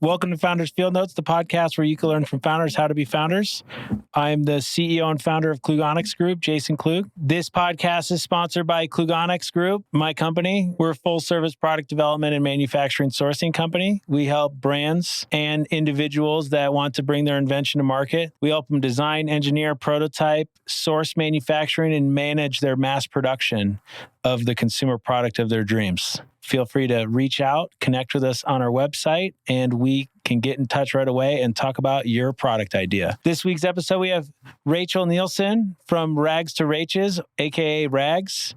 Welcome to Founders Field Notes, the podcast where you can learn from founders how to be founders. I'm the CEO and founder of Klugonics Group, Jason Klug. This podcast is sponsored by Klugonics Group, my company. We're a full-service product development and manufacturing sourcing company. We help brands and individuals that want to bring their invention to market. We help them design, engineer, prototype, source manufacturing, and manage their mass production of the consumer product of their dreams. Feel free to reach out, connect with us on our website, and we can get in touch right away and talk about your product idea. This week's episode, we have Rachel Nilsson from Rags to Raches, aka Rags.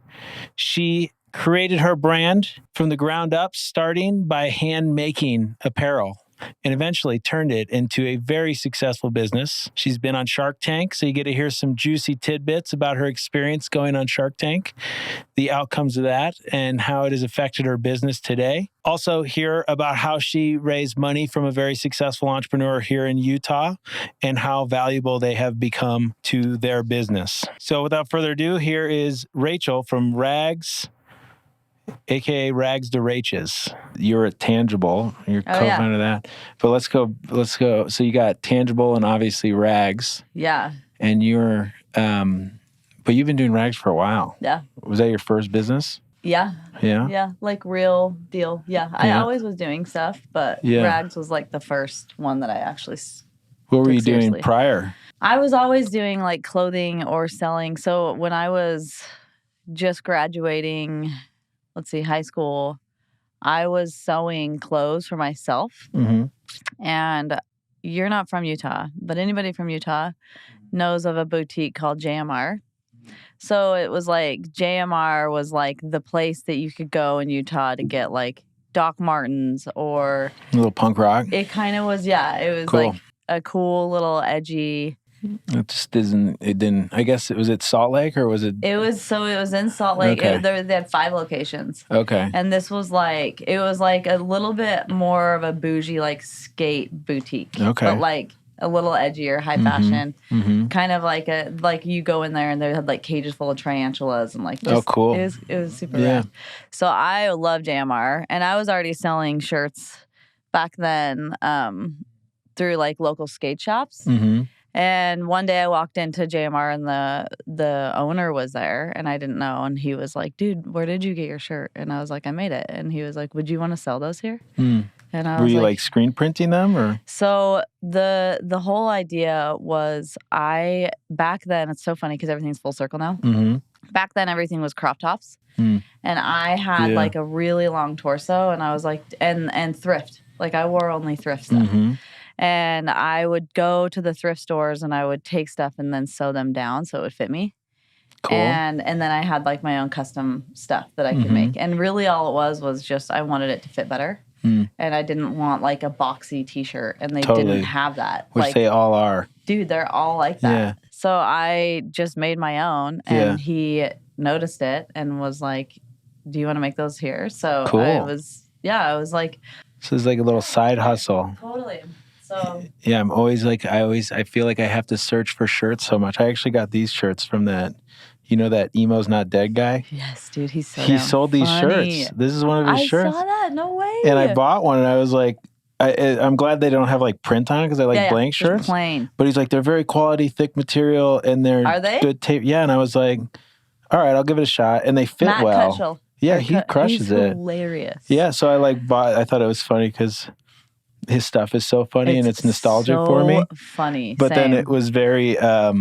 She created her brand from the ground up, starting by hand making apparel, and eventually turned it into a very successful business. She's been on Shark Tank, so you get to hear some juicy tidbits about her experience going on Shark Tank, the outcomes of that, and how it has affected her business today. Also hear about how she raised money from a very successful entrepreneur here in Utah and how valuable they have become to their business. So without further ado, here is Rachel from Rags, aka Rags to Raches. You're at Tangible. You're co-founder of that. But let's go. So you got Tangible and obviously Rags. Yeah. And you're, but you've been doing Rags for a while. Yeah. Was that your first business? Yeah. Yeah. Yeah. Like real deal. Yeah. I always was doing stuff, but Rags was like the first one that I actually What were you seriously. doing prior? I was always doing like clothing or selling. So when I was just graduating, high school, I was sewing clothes for myself. Mm-hmm. And you're not from Utah, but anybody from Utah knows of a boutique called JMR. So it was like JMR was like the place that you could go in Utah to get like Doc Martens or A little punk rock. It kind of was, it was cool. like a cool little edgy. It just didn't, I guess was it Salt Lake or was it? It was in Salt Lake. Okay. They had 5 locations. Okay. And this was like, it was like a little bit more of a bougie, like skate boutique. Okay. But like a little edgier, high fashion. Mm-hmm. Kind of like you go in there and they had like cages full of tarantulas and like just, oh, cool. It was super rad. So I love JMR, and I was already selling shirts back then through like local skate shops. Mm-hmm. And one day I walked into JMR and the owner was there and I didn't know. And he was like, dude, where did you get your shirt? And I was like, I made it. And he was like, would you want to sell those here? Mm. And I Were was you like screen printing them or? So the whole idea was back then, it's so funny because everything's full circle now. Mm-hmm. Back then everything was crop tops. Mm. And I had like a really long torso and I was like, and thrift. Like I wore only thrift stuff. Mm-hmm. And I would go to the thrift stores and I would take stuff and then sew them down so it would fit me. Cool. And then I had like my own custom stuff that I could make. And really all it was just I wanted it to fit better. Mm. And I didn't want like a boxy t-shirt and they didn't have that. Which they all are. Dude, they're all like that. Yeah. So I just made my own and he noticed it and was like, do you want to make those here? So cool. I was like. So it's like a little side hustle. Totally. So yeah, I'm always like, I feel like I have to search for shirts so much. I actually got these shirts from that, that Emo's Not Dead guy. Yes, dude, he sold these shirts. This is one of his shirts. I saw that, no way. And I bought one and I was like, I'm glad they don't have like print on it because I like blank shirts. Plain. But he's like, they're very quality, thick material and they're Are they? good tape. Yeah, and I was like, all right, I'll give it a shot. And they fit well. Cutchell. Yeah, he crushes it. Hilarious. Yeah, so I thought it was funny because his stuff is so funny and it's nostalgic for me. Funny. But then it was very, but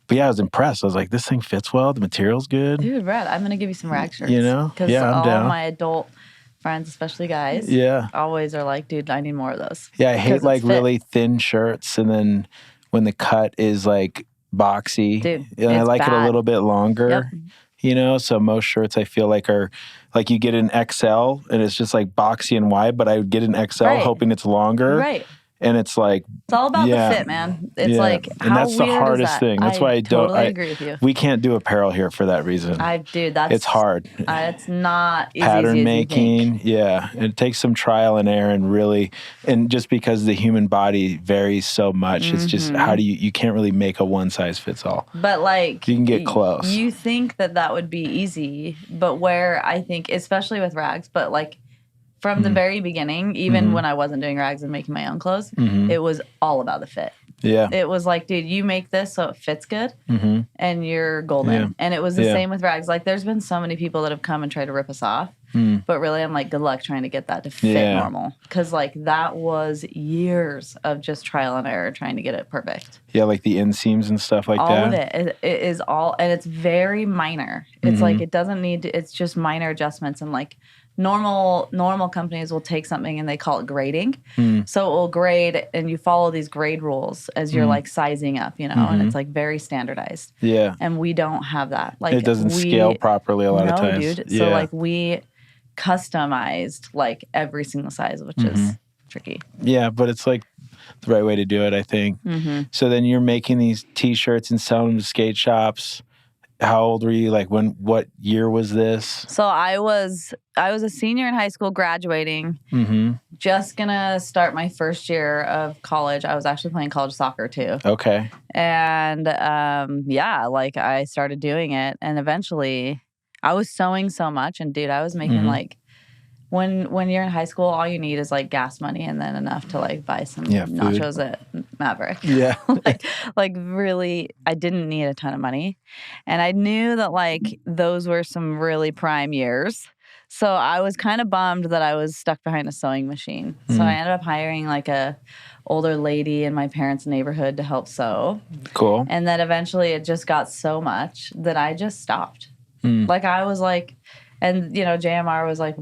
yeah, I was impressed. I was like, this thing fits well. The material's good. Dude, Brad, I'm going to give you some rag shirts. Because I'm down. All my adult friends, especially guys, always are like, dude, I need more of those. Yeah, I hate like really thin shirts. And then when the cut is like boxy, dude, and I like it a little bit longer. Yep. So most shirts I feel like are like you get an XL and it's just like boxy and wide, but I would get an XL hoping it's longer. Right. And it's like... It's all about the fit, man. It's like, how and that's the weird hardest is that? thing. That's why I don't... totally agree with you. We can't do apparel here for that reason. It's hard. It's not easy Pattern making, you And it takes some trial and error and really... And just because the human body varies so much, it's just how do you can't really make a one size fits all. But like... You can get close. You think that would be easy, but where I think, especially with rags, but like From the very beginning, even when I wasn't doing rags and making my own clothes, it was all about the fit. Yeah. It was like, dude, you make this so it fits good and you're golden. Yeah. And it was the same with rags. Like, there's been so many people that have come and tried to rip us off. But really, I'm like, good luck trying to get that to fit normal. Because, like, that was years of just trial and error trying to get it perfect. Yeah, like the inseams and stuff like all that. All of it. It is all, and it's very minor. It's like, it doesn't need to, it's just minor adjustments. And, like, normal companies will take something and they call it grading. So it will grade, and you follow these grade rules as you're like sizing up, and it's like very standardized. Yeah. And we don't have that. Like, it doesn't scale properly a lot of times. No, dude. So like we customized like every single size, which is tricky. Yeah, but it's like the right way to do it, I think. So then you're making these T-shirts and selling them to skate shops. How old were you? Like, what year was this? So I was a senior in high school, graduating, just gonna start my first year of college. I was actually playing college soccer too. Okay. And like I started doing it, and eventually I was sewing so much, and dude, I was making like, when you're in high school, all you need is like gas money and then enough to like buy some nachos at Maverick. Yeah. like really, I didn't need a ton of money. And I knew that like those were some really prime years. So I was kind of bummed that I was stuck behind a sewing machine. So I ended up hiring like a older lady in my parents' neighborhood to help sew. Cool. And then eventually it just got so much that I just stopped. Like I was like, and JMR was like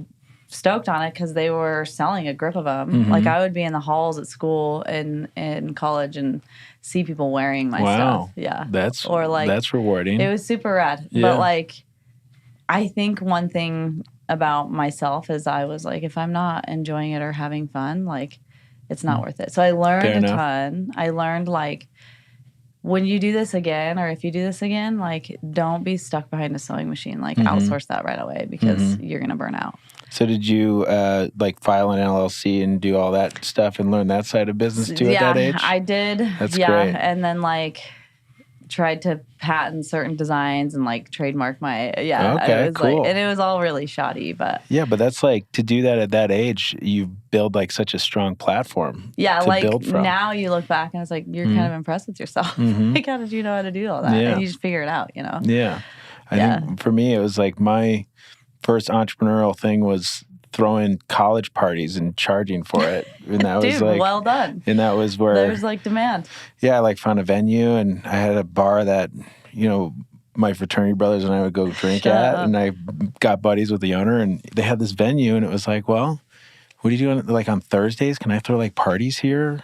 stoked on it because they were selling a grip of them. Like I would be in the halls at school and in college and see people wearing my stuff. Yeah. That's rewarding. It was super rad. Yeah. But like, I think one thing about myself is I was like, if I'm not enjoying it or having fun, like it's not worth it. So I learned a ton. I learned like, when you do this again, or if you do this again, like don't be stuck behind a sewing machine. Like outsource that right away because you're going to burn out. So did you like file an LLC and do all that stuff and learn that side of business too at that age? Yeah, I did. That's great. And then like tried to patent certain designs and like trademark my Okay, it was cool. like, and it was all really shoddy, but but that's like to do that at that age, you build like such a strong platform. Yeah, to like build from. Now you look back and it's like you're kind of impressed with yourself. Like how did you know how to do all that? Yeah. And you just figure it out, Yeah. I think for me it was like my first entrepreneurial thing was throwing college parties and charging for it. And that Dude, was like well done. And that was where there's like demand. Yeah, I like found a venue and I had a bar that, my fraternity brothers and I would go drink at. And I got buddies with the owner and they had this venue and it was like, well, what are you doing like on Thursdays? Can I throw like parties here?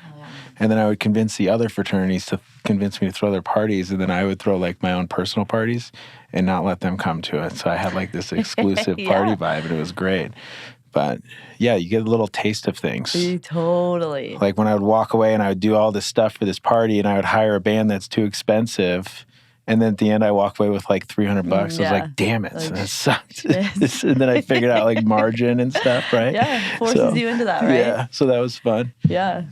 And then I would convince the other fraternities to convince me to throw their parties. And then I would throw like my own personal parties and not let them come to it. So I had like this exclusive party vibe and it was great. But yeah, you get a little taste of things. Totally. Like when I would walk away and I would do all this stuff for this party and I would hire a band that's too expensive. And then at the end, I walk away with like $300. I was like, damn it. That sucked. And then I figured out like margin and stuff, right? Yeah, forces you into that, right? Yeah, so that was fun. Yeah.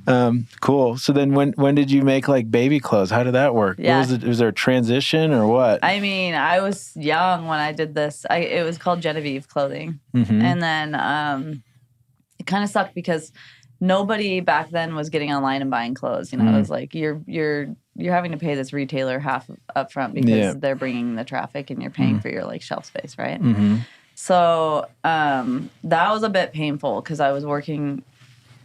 Cool. So then when did you make like baby clothes? How did that work? Yeah. Was there a transition or what? I mean, I was young when I did this. It was called Genevieve Clothing. And then it kind of sucked because nobody back then was getting online and buying clothes. It was like you're having to pay this retailer half up front because they're bringing the traffic and you're paying for your like shelf space, right? So that was a bit painful because I was working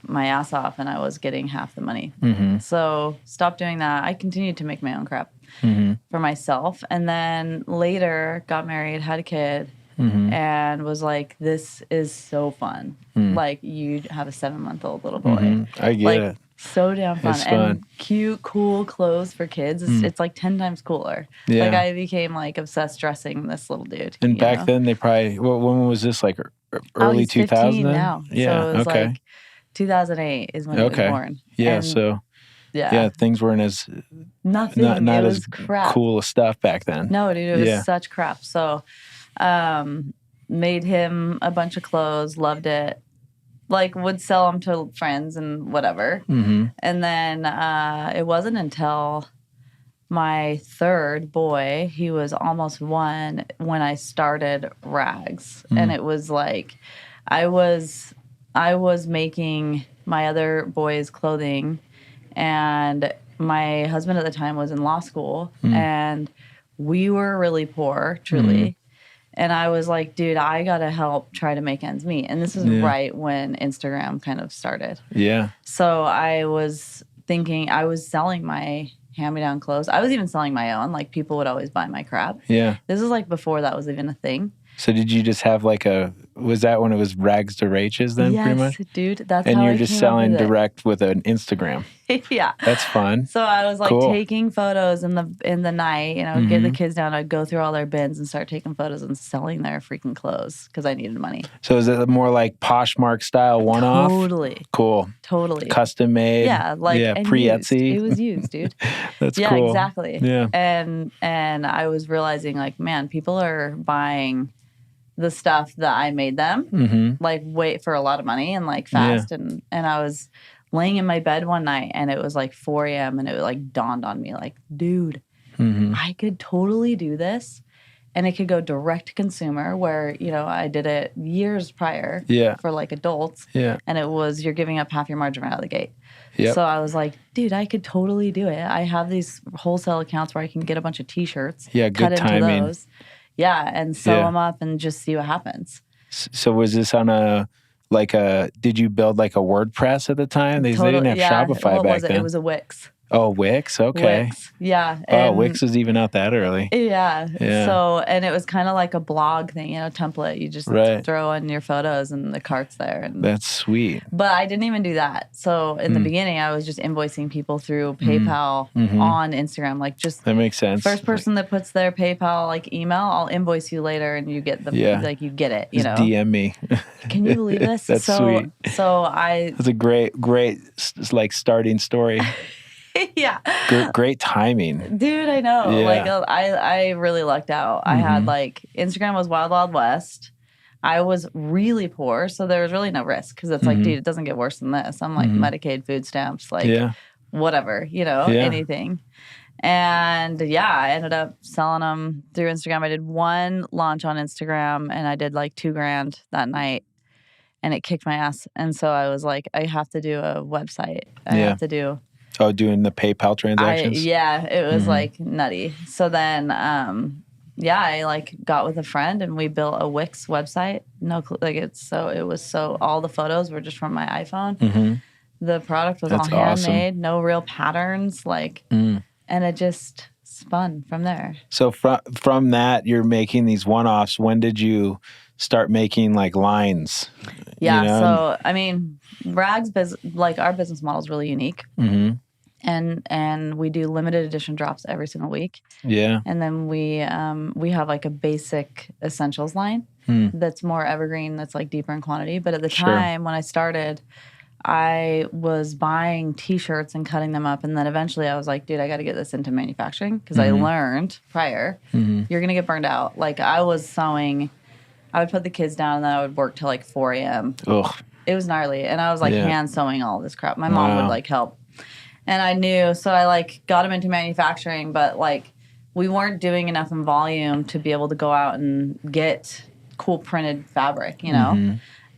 my ass off and I was getting half the money. So stopped doing that. I continued to make my own crap for myself, and then later got married, had a kid. And was like, this is so fun. Like, you have a 7-month-old little boy. I get it. So damn fun. It's fun. And cute, cool clothes for kids. It's like 10 times cooler. Yeah. Like, I became like obsessed dressing this little dude. And back then, they probably, when was this, like early 2000? Now. Yeah, so it was like 2008 is when he was born. Yeah, and so... Yeah, things weren't as nothing. Not it was as crap. Cool as stuff back then. No, dude, it was such crap. So, made him a bunch of clothes, loved it. Like, would sell them to friends and whatever. And then it wasn't until my third boy, he was almost 1, when I started Rags. And it was like, I was I was making my other boys' clothing, and my husband at the time was in law school, and we were really poor, truly. And I was like, dude, I got to help try to make ends meet. And this is right when Instagram kind of started. Yeah. So I was thinking, I was selling my hand-me-down clothes. I was even selling my own. Like, people would always buy my crap. Yeah. This is like before that was even a thing. So did you just have like was that when it was rags to Raches then, pretty much? Yes, dude. That's and how you're I just came selling up with direct with an Instagram. Yeah. That's fun. So I was like Cool. taking photos in the night, get the kids down. I'd go through all their bins and start taking photos and selling their freaking clothes because I needed money. So is it more like Poshmark style one-off? Totally. Cool. Totally. Custom made. Yeah, like pre-Etsy. It was used, dude. That's yeah, cool. Exactly. Yeah. And I was realizing, like, man, people are buying the stuff that I made them, like, wait for a lot of money and like fast. And I was laying in my bed one night and it was like 4 a.m. and it like dawned on me, like, dude, I could totally do this. And it could go direct to consumer where, I did it years prior for like adults. Yeah. And it was, you're giving up half your margin right out of the gate. Yep. So I was like, dude, I could totally do it. I have these wholesale accounts where I can get a bunch of T-shirts. Yeah, good cut timing. into those. Yeah, and sew them up and just see what happens. So was this on did you build like a WordPress at the time? They didn't have Shopify back then. It was a Wix. Oh, Wix? Okay. Wix, yeah. Wix was even out that early. Yeah. So, and it was kind of like a blog thing, template. You just throw in your photos and the cart's there. And that's sweet. But I didn't even do that. So in the beginning, I was just invoicing people through PayPal on Instagram. Like, just that makes sense. First person that puts their PayPal like email, I'll invoice you later, and you get the like you get it. Just DM me. Can you believe this? That's sweet. So that's a great like starting story. Yeah. Great timing. Dude, I know. Yeah. Like, I really lucked out. I had like, Instagram was Wild Wild West. I was really poor, so there was really no risk because it's like, dude, it doesn't get worse than this. I'm like Medicaid, food stamps, like whatever, anything. And I ended up selling them through Instagram. I did one launch on Instagram and I did like $2,000 that night. And it kicked my ass. And so I was like, I have to do a website. I have to do... Oh, doing the PayPal transactions? It was like nutty. So then, I like got with a friend and we built a Wix website. It was all the photos were just from my iPhone. The product was all handmade, no real patterns, and it just spun from there. So from that, you're making these one-offs. When did you start making like lines? Yeah. So, I mean, Rags, our business model is really unique. And we do limited edition drops every single week. Yeah. And then we have like a basic essentials line that's more evergreen, that's like deeper in quantity. But at the time when I started, I was buying T-shirts and cutting them up. And then eventually I was like, dude, I got to get this into manufacturing because I learned prior, you're going to get burned out. Like, I was sewing, I would put the kids down and then I would work till like 4 a.m. Ugh. It was gnarly. And I was like hand sewing all this crap. My mom would like help. And I knew, so I like got them into manufacturing, but like we weren't doing enough in volume to be able to go out and get cool printed fabric,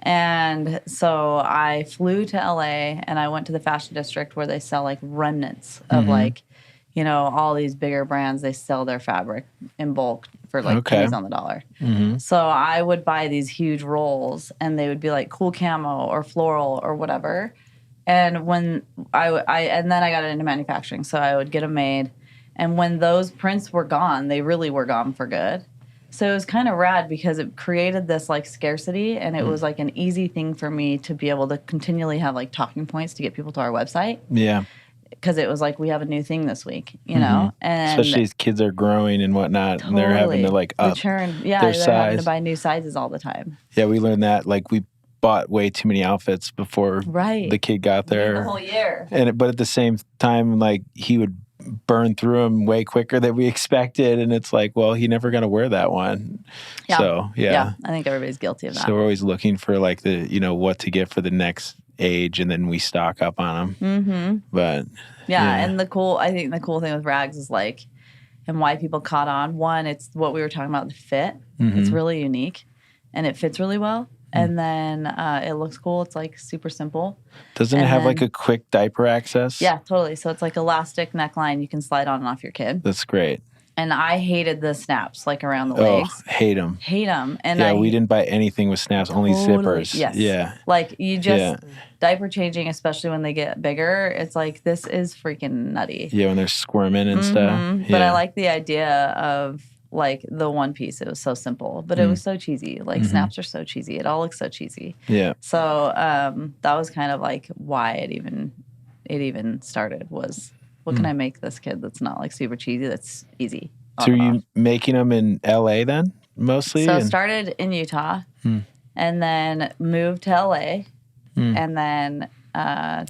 And so I flew to LA and I went to the fashion district where they sell like remnants of like, all these bigger brands, they sell their fabric in bulk for like pennies on the dollar. So I would buy these huge rolls and they would be like cool camo or floral or whatever. And when and then I got into manufacturing, so I would get them made. And when those prints were gone, they really were gone for good. So it was kind of rad because it created this like scarcity, and it was like an easy thing for me to be able to continually have like talking points to get people to our website. Yeah. Because it was like, we have a new thing this week, and especially as kids are growing and whatnot, and they're having to like up their size. Having to buy new sizes all the time. Yeah, we learned that. Like, we bought way too many outfits before the kid got there. The whole year. But at the same time, like, he would burn through them way quicker than we expected. And it's like, well, he never going to wear that one. Yeah. So, yeah. I think everybody's guilty of that. So we're always looking for like what to get for the next age, and then we stock up on them. But and I think the cool thing with Rags is like, and why people caught on. One, it's what we were talking about, the fit. It's really unique and it fits really well. And then it looks cool. It's like super simple. Doesn't it have like a quick diaper access? Yeah, totally. So it's like elastic neckline you can slide on and off your kid. That's great. And I hated the snaps like around the legs. Hate them. Hate them. And yeah, we didn't buy anything with snaps, only zippers. Yes. Yeah. Like you just, diaper changing, especially when they get bigger, it's like, this is freaking nutty. Yeah, when they're squirming and stuff. Yeah. But I like the idea of like the one piece. It was so simple, but it was so cheesy. Like snaps are so cheesy. It all looks so cheesy. Yeah. So that was kind of like why it even started was, what can I make this kid that's not like super cheesy, that's easy? So are you making them in LA then, mostly? So started in Utah and then moved to LA and then...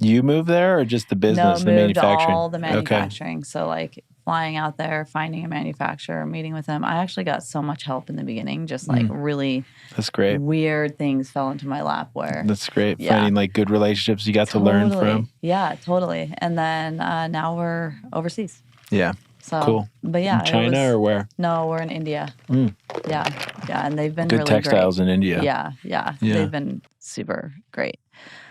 you moved there or just the business, the moved manufacturing? all the manufacturing. Okay. So like flying out there, finding a manufacturer, meeting with them. I actually got so much help in the beginning, just like really that's great. Weird things fell into my lap where... That's great. Finding like good relationships you got to learn from. Yeah, totally. And then now we're overseas. Yeah. So, cool. But yeah. In China or where? No, we're in India. Yeah. And they've been good really textiles great. in India. Yeah. They've been super great.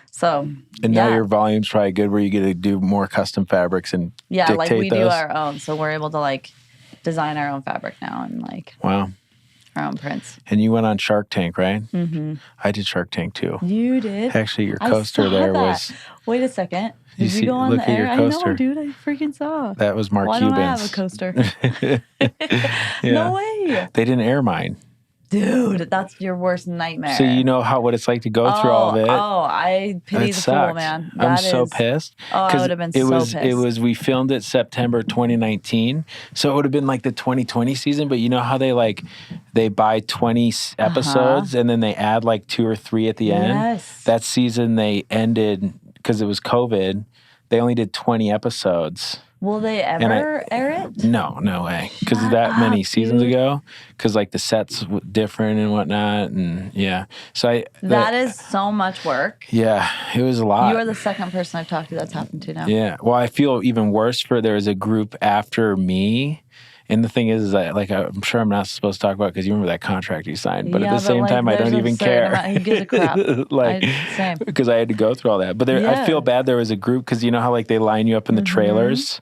So, and now your volume's probably good where you get to do more custom fabrics and dictate like we those. do our own. So we're able to like design our own fabric now and like wow, our own prints. And you went on Shark Tank, right? Mm-hmm. I did Shark Tank too. You did? Actually, your coaster there was... Wait a second. Did you go on the air? I know, dude. I freaking saw. That was Mark Cuban's. Why don't I have a coaster? No way. They didn't air mine. Dude, that's your worst nightmare. So you know what it's like to go through all of it. Oh, I pity the fool, man. I'm so pissed. Oh, I would have been so pissed. We filmed it September 2019. So it would have been like the 2020 season, but you know how they buy 20 episodes and then they add like 2 or 3 at the end? Yes. That season they ended because it was COVID. They only did 20 episodes. Will they ever air it? No way. Because that many seasons ago. Because like the sets were different and whatnot, and So that is so much work. Yeah, it was a lot. You are the second person I've talked to that's happened to now. Yeah. Well, I feel even worse for there was a group after me. And the thing is that, like, I'm sure I'm not supposed to talk about because you remember that contract you signed. But at the same time, I don't even care. Who gives a crap? Same. Because I had to go through all that. But I feel bad there was a group because you know how, like, they line you up in the trailers?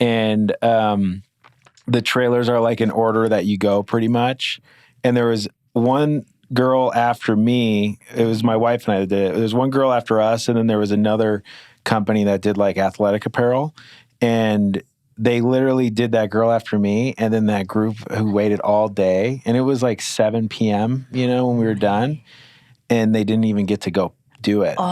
And the trailers are, like, in order that you go pretty much. And there was one girl after me. It was my wife and I that did it. There was one girl after us. And then there was another company that did, like, athletic apparel. And... they literally did that girl after me and then that group who waited all day. And it was like 7 p.m., when we were done. And they didn't even get to go do it. Oh,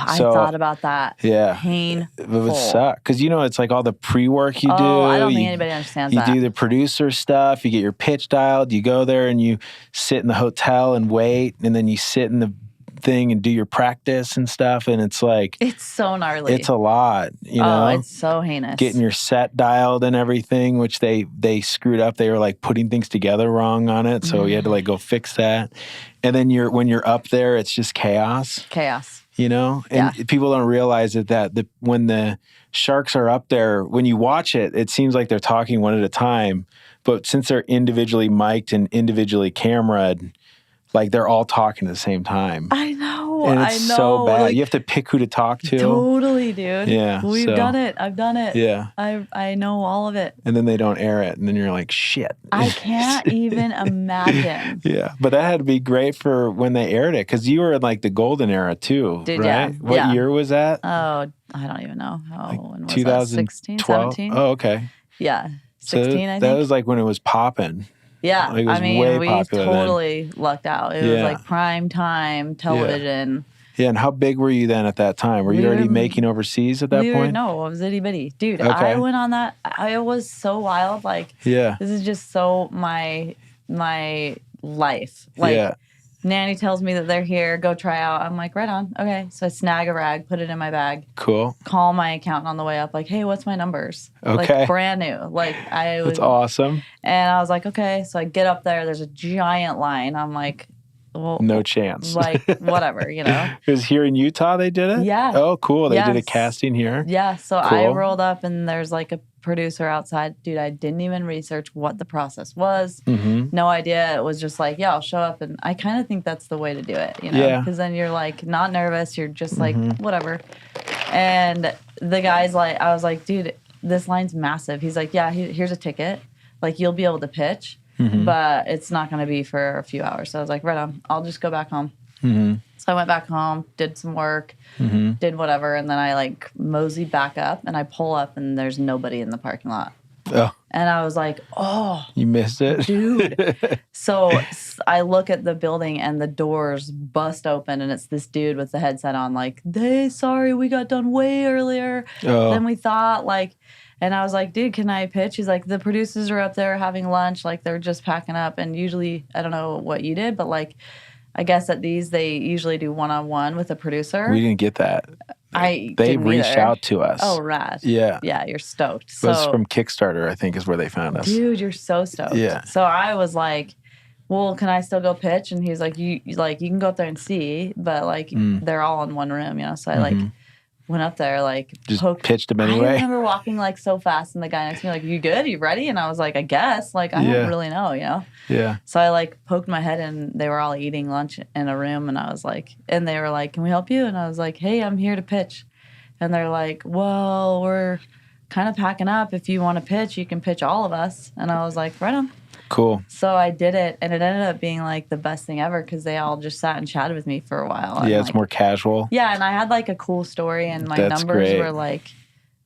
I thought about that. Yeah. Painful. It would suck. Because, it's like all the pre-work you do. I don't think anybody understands that. You do the producer stuff. You get your pitch dialed. You go there and you sit in the hotel and wait. And then you sit in the thing and do your practice and stuff, and it's like it's so gnarly. It's a lot, it's so heinous. Getting your set dialed and everything, which they screwed up. They were like putting things together wrong on it, so you had to like go fix that. And then when you're up there, it's just chaos. And people don't realize that when the sharks are up there, when you watch it, it seems like they're talking one at a time, but since they're individually mic'd and individually cameraed, like they're all talking at the same time. I know. And it's so bad. Like, you have to pick who to talk to. Totally, dude. Yeah. We've done it. I've done it. Yeah. I know all of it. And then they don't air it. And then you're like, shit. I can't even imagine. Yeah. But that had to be great for when they aired it. Because you were in like the golden era too, dude, right? Yeah. What year was that? Oh, I don't even know. Like when was 2016, 17? Oh, okay. Yeah. 16, I think. That was like when it was popping. Yeah, like I mean, we totally lucked out. It was like prime time television. Yeah, and how big were you then at that time? Were you already making overseas at that point? No, I was itty bitty. Dude, okay. I went on that. I was so wild. Like, this is just so my life. Like, Nanny tells me that they're here, go try out. I'm like, right on. Okay. So I snag a rag, put it in my bag. Cool. Call my accountant on the way up, like, hey, what's my numbers? Okay. Like, brand new. Like, That's awesome. And I was like, okay. So I get up there. There's a giant line. I'm like, well, No chance. like whatever, you know. Because here in Utah they did it? Yeah. Oh, cool. They did a Yes. casting here? Yeah. So Cool. I rolled up and there's like a producer outside. Dude, I didn't even research what the process was. Mm-hmm. No idea. It was just like, yeah, I'll show up. And I kind of think that's the way to do it, you know? Yeah. Because then you're like not nervous. You're just like, Mm-hmm. whatever. And the guy's like, I was like, dude, this line's massive. He's like, yeah, here's a ticket. Like, you'll be able to pitch, Mm-hmm. but it's not going to be for a few hours. So I was like, right on. I'll just go back home. Mm-hmm. So I went back home, did some work, Mm-hmm. did whatever, and then I like mosey back up and I pull up and there's nobody in the parking lot. Oh, And I was like, oh, you missed it? dude. So I look at the building and the doors bust open and it's this dude with the headset on like, sorry, we got done way earlier than we thought. Like, and I was like, dude, can I pitch? He's like, the producers are up there having lunch. Like, they're just packing up. And usually, I don't know what you did, but like, I guess at these, they usually do one-on-one with a producer. We didn't get that. They didn't reached either. out to us. Oh, rad. Yeah. Yeah, you're stoked. It So, was from Kickstarter, I think, is where they found us. dude, you're so stoked. Yeah. So I was like, well, can I still go pitch? And he was like, you can go up there and see, but like they're all in one room, you know? So I like went up there, like Just pitched him I anyway. remember walking like so fast and the guy next to me like, you good? You ready? And I was like, I guess. Like, I Yeah. don't really know, you know? Yeah. So I like poked my head in. They were all eating lunch in a room, and I was like, and they were like, "Can we help you?" And I was like, "Hey, I'm here to pitch." And they're like, "Well, we're kind of packing up. If you want to pitch, you can pitch all of us." And I was like, "Right on." Cool. So I did it, and it ended up being like the best thing ever because they all just sat and chatted with me for a while. And, Yeah, it's like, more casual. yeah, and I had like a cool story, and my That's numbers great. were like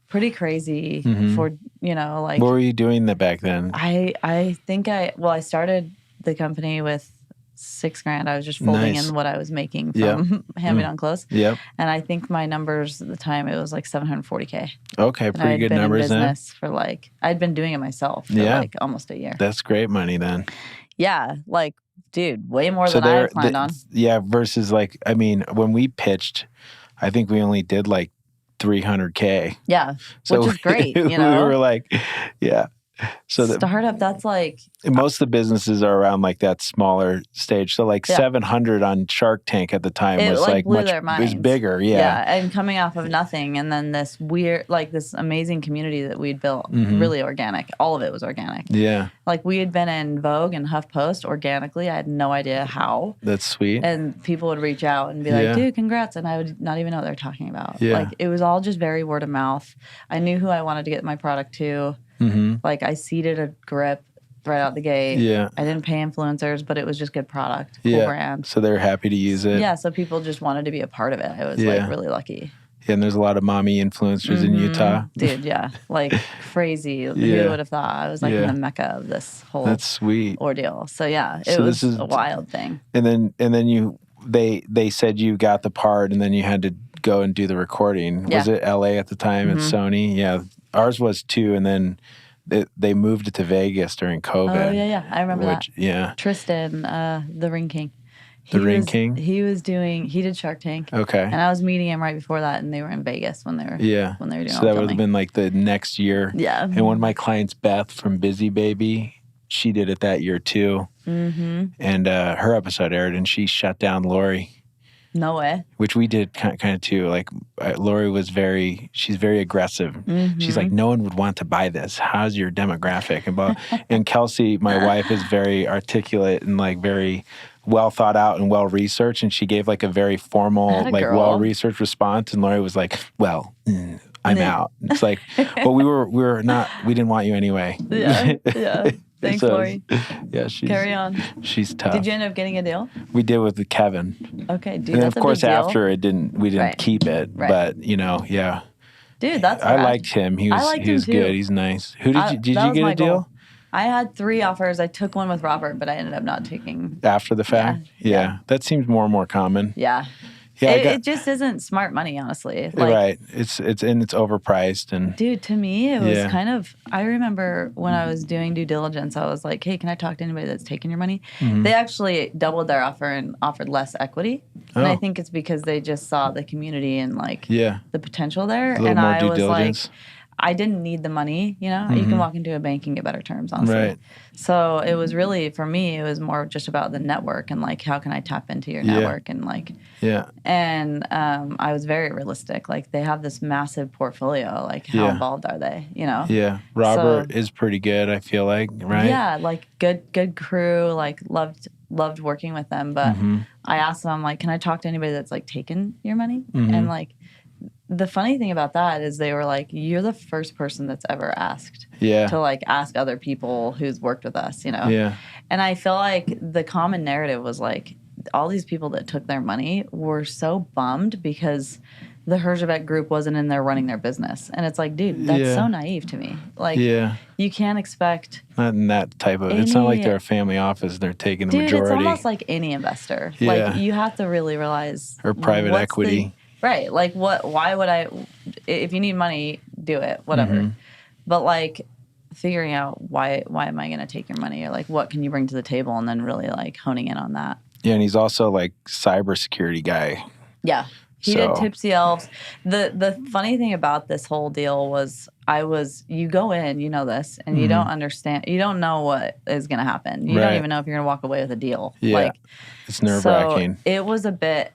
pretty crazy for like. What were you doing back then? I think I started the company with $6,000. I was just folding Nice. in what I was making from hand-me-down clothes. Yep. And I think my numbers at the time, it was like $740K. Okay, And pretty I'd good been numbers in then. business for like, I'd been doing it myself for Yeah. like almost a year. That's great money then. Yeah, like, dude, way more than I had planned on. Yeah, versus like, I mean, when we pitched, I think we only did like 300K. Yeah, So which is great, you know? We were like, yeah. So Startup, that's like, most of the businesses are around like that smaller stage. So like Yeah. 700 on Shark Tank at the time it was like like blew much their it was minds. bigger. Yeah. And coming off of nothing, and then this weird, like this amazing community that we'd built, Mhm. really organic. All of it was organic. Yeah. Like we had been in Vogue and HuffPost organically. I had no idea how. That's sweet. And people would reach out and be Yeah. like, dude, congrats. And I would not even know what they're talking about. Yeah. Like it was all just very word of mouth. I knew who I wanted to get my product to. Mm-hmm. Like I seeded a grip right out the gate. Yeah. I didn't pay influencers, but it was just good product, cool brand. So they're happy to use it. Yeah, so people just wanted to be a part of it. I was Yeah. like really lucky. Yeah, and there's a lot of mommy influencers in Utah. Dude, yeah. Like crazy. Yeah. Who would have thought? I was like Yeah. in the mecca of this whole That's sweet. ordeal. So yeah, it So was this is- a wild thing. And then they said you got the part and then you had to go and do the recording. Yeah. Was it LA at the time at Sony? Yeah. Ours was too, and then they moved it to Vegas during COVID. Oh yeah. I remember that. Yeah. Tristan, the Ring King. The Ring King? He did Shark Tank. Okay. And I was meeting him right before that, and they were in Vegas when they were Yeah. doing So all that would filming. have been like the next year. Yeah. And one of my clients, Beth from Busy Baby, she did it that year too. Mm-hmm. And her episode aired, and she shut down Lori, No way. which we did kind of too. Like Lori was she's very aggressive. Mm-hmm. She's like, no one would want to buy this. How's your demographic? And blah. And Kelsey, my wife, is very articulate and like very well thought out and well researched. And she gave like a very formal, Atta like girl. well researched response. And Lori was like, well, I'm out. It's like, but we didn't want you anyway. Yeah. Yeah. Thanks, So, Lori. Yeah, Carry on. she's tough. Did you end up getting a deal? We did with Kevin. Okay, dude. And That's of course, a big deal. after we didn't Right. keep it, Right. but yeah, Dude, that's I rad. liked him. He I was liked he him was too. good. He's nice. Who did you That was get my a deal goal. I had 3 offers. I took one with Robert, but I ended up not taking. after the fact? Yeah, that seems more and more common. Yeah. Yeah, It just isn't smart money, honestly. Like, right. It's overpriced and dude, to me, it was Yeah. kind of. I remember when I was doing due diligence, I was like, "Hey, can I talk to anybody that's taking your money?" Mm-hmm. They actually doubled their offer and offered less equity, and I Oh. think it's because they just saw the community and like yeah, the potential there. a little and more I due was diligence. I didn't need the money, you know? You can walk into a bank and get better terms, honestly. Right. So it was really, for me, it was more just about the network and, like, how can I tap into your network and, like... Yeah. And I was very realistic. Like, they have this massive portfolio. Like, how involved are they, you know? Yeah. Robert is pretty good, I feel like, right? Yeah, like, good crew. Like, loved working with them. But I asked them, like, can I talk to anybody that's, like, taken your money? And, like... The funny thing about that is they were like, you're the first person that's ever asked to, like, ask other people who's worked with us, you know? Yeah. And I feel like the common narrative was, like, all these people that took their money were so bummed because the Herjavec group wasn't in there running their business. And it's like, dude, that's so naive to me. Like, you can't expect... Not in that type of... It's not like they're a family office. They're taking the majority. Dude, it's almost like any investor. Like, you have to really realize... Or private equity. Right. Like, why would I, if you need money, do it, whatever. But, like, figuring out why am I going to take your money, or, like, what can you bring to the table, and then really, like, honing in on that. Yeah, and he's also, like, cybersecurity guy. Yeah. He did Tipsy Elves. The funny thing about this whole deal was you go in, you know this, and you don't understand, you don't know what is going to happen. You don't even know if you're going to walk away with a deal. Yeah. Like, it's nerve-wracking. So it was a bit...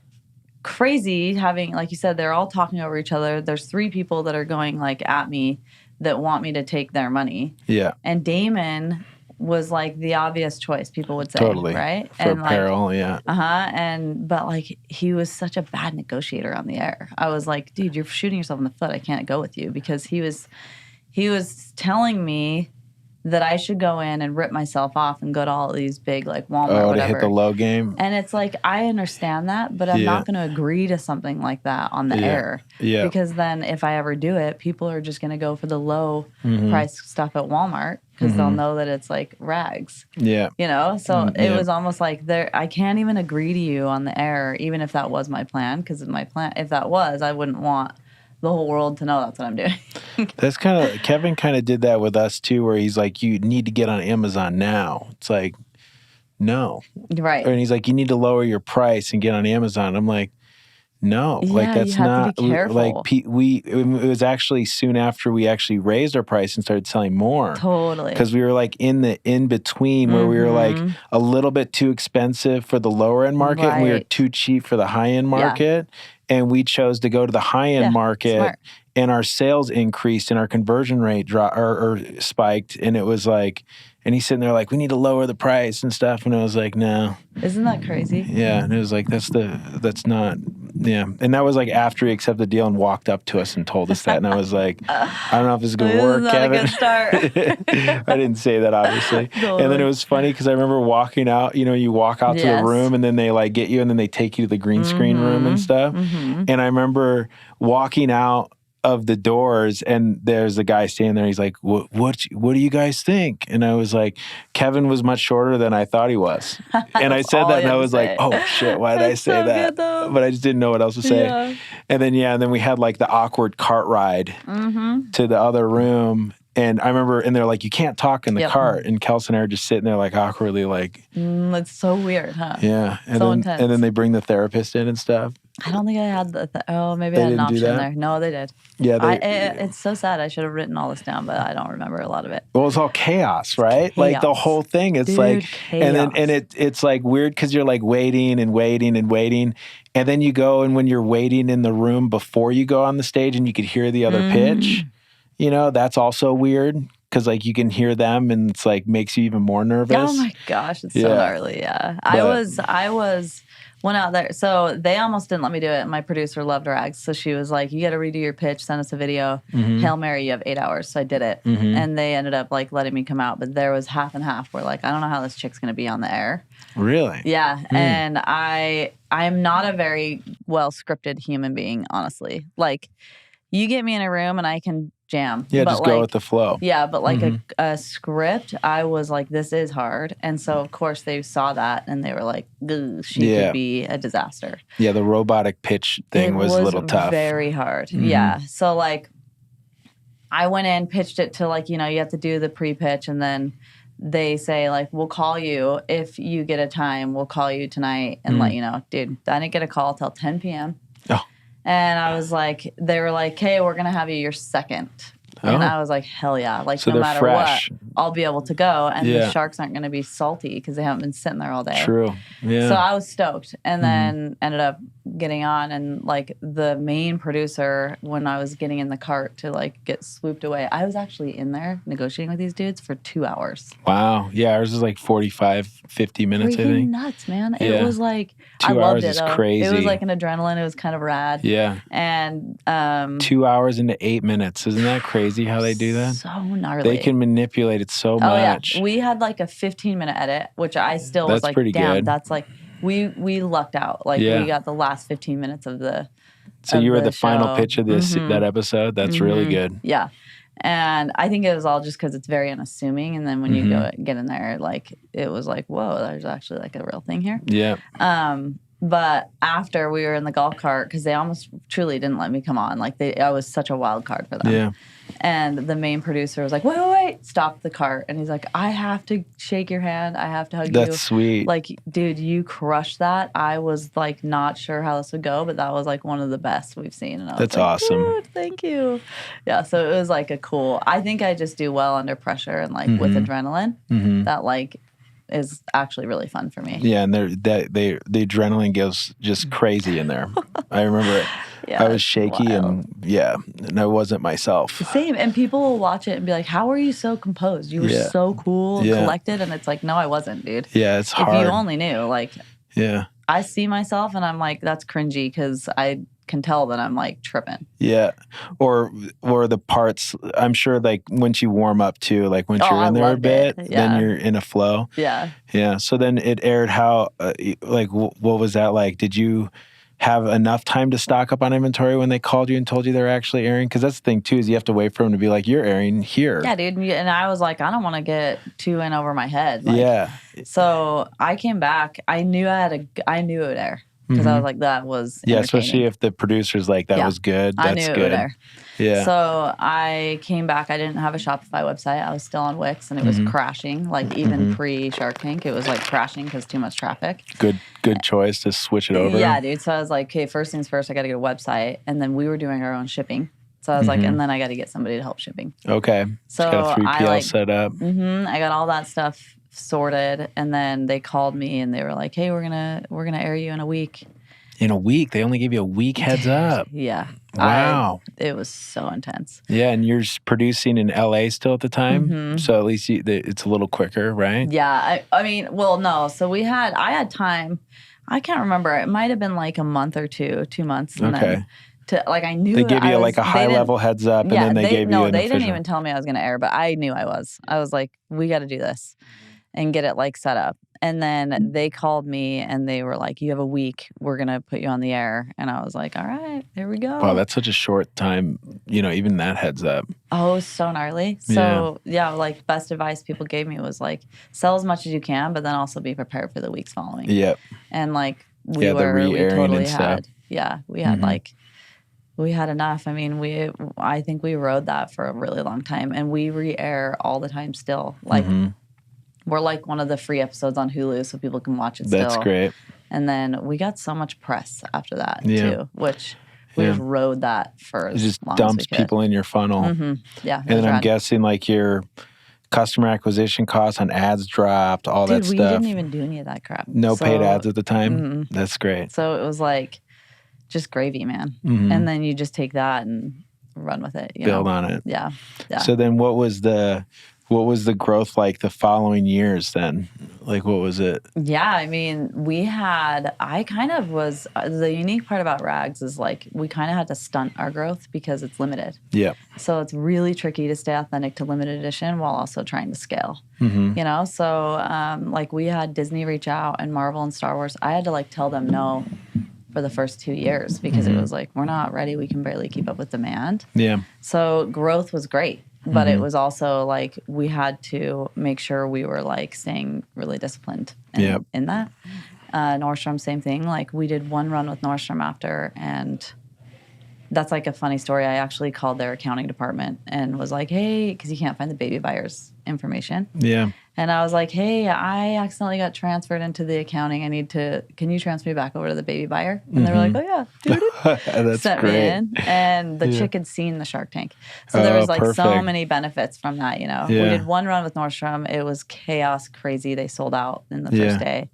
crazy having, like you said, they're all talking over each other. There's 3 people that are going, like, at me that want me to take their money. Yeah. And Damon was, like, the obvious choice, people would say. Totally. Right? For apparel, yeah. But, like, he was such a bad negotiator on the air. I was like, dude, you're shooting yourself in the foot. I can't go with you, because he was telling me that I should go in and rip myself off and go to all these big, like, Walmart, whatever. To hit the low game? And it's like, I understand that, but I'm not going to agree to something like that on the air. Yeah. Because then if I ever do it, people are just going to go for the low price stuff at Walmart, because they'll know that it's, like, rags. Yeah. You know? So it was almost like, I can't even agree to you on the air, even if that was my plan, because if that was, I wouldn't want the whole world to know that's what I'm doing. That's Kevin kind of did that with us too, where he's like, you need to get on Amazon now. It's like, no. Right. And he's like, you need to lower your price and get on Amazon. I'm like, no, like, that's not, like, it was actually soon after we actually raised our price and started selling more. Totally. Because we were, like, in the in-between where we were, like, a little bit too expensive for the lower-end market, and we were too cheap for the high-end market. And we chose to go to the high-end market, and our sales increased and our conversion rate dropped or spiked. And it was like, and he's sitting there like, we need to lower the price and stuff. And I was like, no. Isn't that crazy? Yeah. And it was like, that's not, yeah. And that was like after he accepted the deal and walked up to us and told us that. And I was like, I don't know if this is going to work, Kevin. This is not a good start. I didn't say that, obviously. Totally. And then it was funny because I remember walking out, you know, you walk out to the room and then they, like, get you and then they take you to the green screen room and stuff. And I remember walking out of the doors, and there's a guy standing there. He's like, what do you guys think? And I was like, Kevin was much shorter than I thought he was. And I said that, and I was like, oh shit, why did I say that? But I just didn't know what else to say. Yeah. And then we had, like, the awkward cart ride to the other room. And I remember, and they're like, you can't talk in the cart. And Kelsey and I are just sitting there, like, awkwardly, like. It's so weird, huh? Yeah. And intense. And then they bring the therapist in and stuff. I don't think I had maybe I had an option there. No, they did. Yeah. It's so sad. I should have written all this down, but I don't remember a lot of it. Well, it's all chaos, right? Chaos. Like, the whole thing. It's like, chaos. And it's like weird because you're, like, waiting and waiting and waiting. And then you go, and when you're waiting in the room before you go on the stage and you could hear the other pitch, you know, that's also weird. Because, like, you can hear them, and it's, like, makes you even more nervous. Oh, my gosh. It's so gnarly, yeah. But went out there. So they almost didn't let me do it. My producer loved rags. So she was like, you got to redo your pitch. Send us a video. Hail Mary, you have 8 hours. So I did it. And they ended up, like, letting me come out. But there was half and half where, like, I don't know how this chick's going to be on the air. Really? Yeah. And I'm not a very well-scripted human being, honestly. Like, you get me in a room and I can jam. Yeah, just go with the flow. Yeah, but like a script, I was like, this is hard. And so, of course, they saw that and they were like, she could be a disaster. Yeah, the robotic pitch thing was a little tough. Very hard. Yeah. So, like, I went in, pitched it to, like, you know, you have to do the pre-pitch, and then they say, like, we'll call you if you get a time. We'll call you tonight and let you know. Dude, I didn't get a call till 10 p.m. Oh. And I was like, they were like, hey, we're going to have you your second And Oh. I was like, hell yeah. Like, So no they're matter fresh. what, I'll be able to go. And the Yeah. sharks aren't going to be salty because they haven't been sitting there all day. True. Yeah. So I was stoked. And then ended up getting on. And, like, the main producer, when I was getting in the cart to, like, get swooped away, I was actually in there negotiating with these dudes for 2 hours. Wow. Yeah, ours is like 45, 50 minutes, I Freaking think. nuts, man. Yeah. It was like, 2 I loved hours it, is though. crazy. It was like an adrenaline. It was kind of rad. Yeah. And 2 hours into 8 minutes. Isn't that crazy how they do that? so gnarly. They can manipulate it so Oh, much. yeah. We had like a 15-minute edit, which I still was That's like, pretty damn, good. that's like, we lucked out. Like, Yeah. we got the last 15 minutes of the So of you were the the final show. pitch of this that episode? That's really good. Yeah. And I think it was all just because it's very unassuming. And then when you get in there, like, it was like, whoa, there's actually like a real thing here. Yeah. But after we were in the golf cart, because they almost truly didn't let me come on. Like, I was such a wild card for them. Yeah. And the main producer was like, wait, stop the cart. And he's like, I have to shake your hand. I have to hug you. That's sweet. Like, dude, you crushed that. I was like not sure how this would go, but that was like one of the best we've seen. And I was That's like, awesome. dude, thank you. Yeah, so it was like a cool, I think I just do well under pressure and like with adrenaline. That like is actually really fun for me. Yeah, and the adrenaline goes just crazy in there. I remember it. Yeah, I was shaky wild. and I wasn't myself. Same. And people will watch it and be like, how are you so composed? You were so cool and collected. And it's like, no, I wasn't, dude. Yeah, it's hard. If you only knew, like, yeah. I see myself and I'm like, that's cringy because I can tell that I'm like tripping. Yeah. Or the parts, I'm sure like once you warm up too, like once you're in there a bit, then you're in a flow. Yeah. Yeah. So then it aired how, what was that like? Did you have enough time to stock up on inventory when they called you and told you they're actually airing? Because that's the thing too, is you have to wait for them to be like, you're airing here. Yeah, dude. And I was like, I don't want to get too in over my head. Like, yeah. So I came back. I knew it would air. Because I was like, that was especially if the producer's like, that was good. That's I knew good. It would air. Yeah. So I came back. I didn't have a Shopify website. I was still on Wix, and it was crashing. Like, even pre-Shark Tank, it was like crashing because too much traffic. Good choice to switch it over. Yeah, dude. So I was like, okay, first things first, I got to get a website. And then we were doing our own shipping. So I was like, and then I got to get somebody to help shipping. Okay. So got a 3PL set up. I got all that stuff sorted, and then they called me and they were like, hey, we're gonna air you in a week. In a week? They only give you a week heads up. Yeah. Wow. It was so intense. Yeah, and you're producing in LA still at the time, so at least it's a little quicker, right? Yeah. I mean, well, no. So I had time. I can't remember. It might have been like a month or 2 months. And okay. Then I knew they gave you like a high level heads up, and then they gave you an they official. didn't even tell me I was going to air, but I knew I was. I was like, we got to do this and get it like set up. And then they called me and they were like, you have a week. We're going to put you on the air. And I was like, all right, here we go. Wow, that's such a short time, even that heads up. Oh, so gnarly. So, like, best advice people gave me was like, sell as much as you can, but then also be prepared for the weeks following. Yep. And like, we totally had, we had we had enough. I mean, I think we rode that for a really long time, and we re-air all the time still. Like, we're like one of the free episodes on Hulu, so people can watch it still. That's great. And then we got so much press after that too, which we just rode that for as long as we could. It just dumps people in your funnel. Yeah. And then I'm guessing like your customer acquisition costs on ads dropped, all that stuff. We didn't even do any of that crap. No paid ads at the time? That's great. So it was like just gravy, man. And then you just take that and run with it. Build on it. Yeah. So then what was the growth like the following years then? Like, what was it? Yeah, I mean, the unique part about Rags is like, we kind of had to stunt our growth because it's limited. Yeah. So it's really tricky to stay authentic to limited edition while also trying to scale, So like we had Disney reach out and Marvel and Star Wars. I had to like tell them no for the first 2 years because it was like, we're not ready. We can barely keep up with demand. Yeah. So growth was great. But it was also like we had to make sure we were like staying really disciplined in that. Nordstrom, same thing. Like we did one run with Nordstrom after, and that's like a funny story. I actually called their accounting department and was like, hey, because you can't find the baby buyer's information. Yeah. And I was like, hey, I accidentally got transferred into the accounting. Can you transfer me back over to the baby buyer? And they were like, oh, yeah. That's Sent great. me in. And the chick had seen the Shark Tank. So there was like so many benefits from that, you know. Yeah. We did one run with Nordstrom. It was chaos, crazy. They sold out in the first day.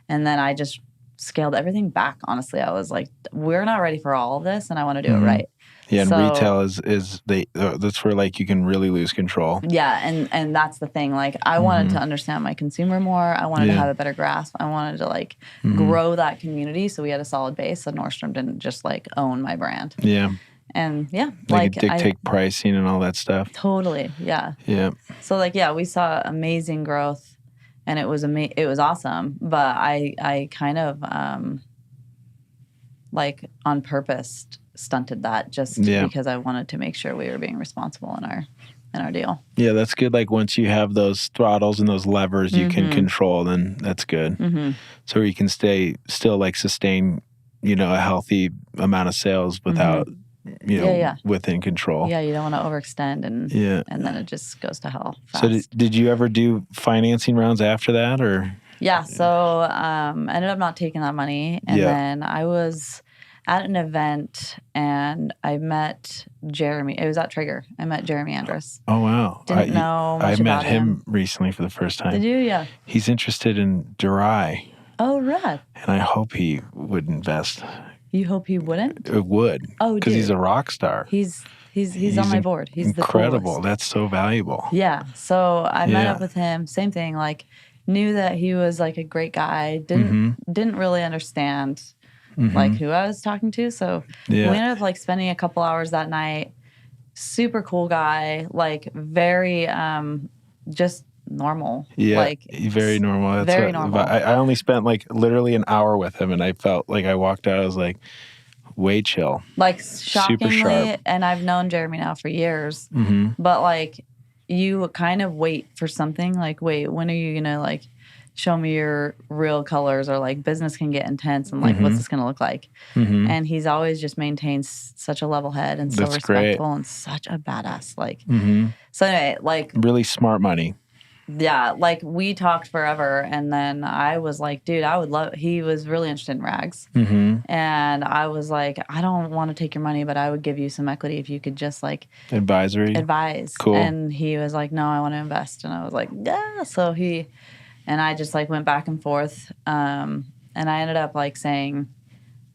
And then I just scaled everything back, honestly. I was like, we're not ready for all of this, and I want to do it right. Yeah, and retail is that's where like you can really lose control. Yeah, and that's the thing. Like I wanted to understand my consumer more. I wanted to have a better grasp. I wanted to like grow that community so we had a solid base. So Nordstrom didn't just like own my brand. Yeah. And yeah, like dictate pricing and all that stuff. Totally, yeah. Yeah. So like we saw amazing growth, and it was awesome. But I kind of like on purpose stunted that just because I wanted to make sure we were being responsible in our deal. Yeah, that's good. Like once you have those throttles and those levers you can control, then that's good. So you can still like sustain, you know, a healthy amount of sales without, you know, within control. Yeah, you don't want to overextend and then it just goes to hell fast. So did you ever do financing rounds after that or? Yeah, so I ended up not taking that money. And then I was at an event and I met Jeremy. It was at Trigger. I met Jeremy Andrus. Oh, wow. Didn't know much about him. I met him recently for the first time. Did you? Yeah. He's interested in Durai. Oh, right. And I hope he would invest. You hope he wouldn't? It would. Oh, because he's a rock star. He's on my board. He's incredible. The coolest. That's so valuable. Yeah. So I met up with him. Same thing. Like knew that he was like a great guy. Didn't really understand like who I was talking to. So we ended up like spending a couple hours that night. Super cool guy. Like very just normal. Yeah. Like very normal. That's very normal. I only spent like literally an hour with him and I felt like I walked out, I was like, way chill. Like shockingly, super sharp. And I've known Jeremy now for years. But like you kind of wait for something like, wait, when are you gonna like show me your real colors, or like business can get intense and like what's this gonna look like? And he's always just maintained such a level head and so respectful and such a badass. Like so anyway, like really smart money. Yeah, like we talked forever, and then I was like, dude, I would love. He was really interested in rags, and I was like, I don't want to take your money, but I would give you some equity if you could just like advise. Cool. And he was like, no, I want to invest, and I was like, yeah. So I just like went back and forth, and I ended up like saying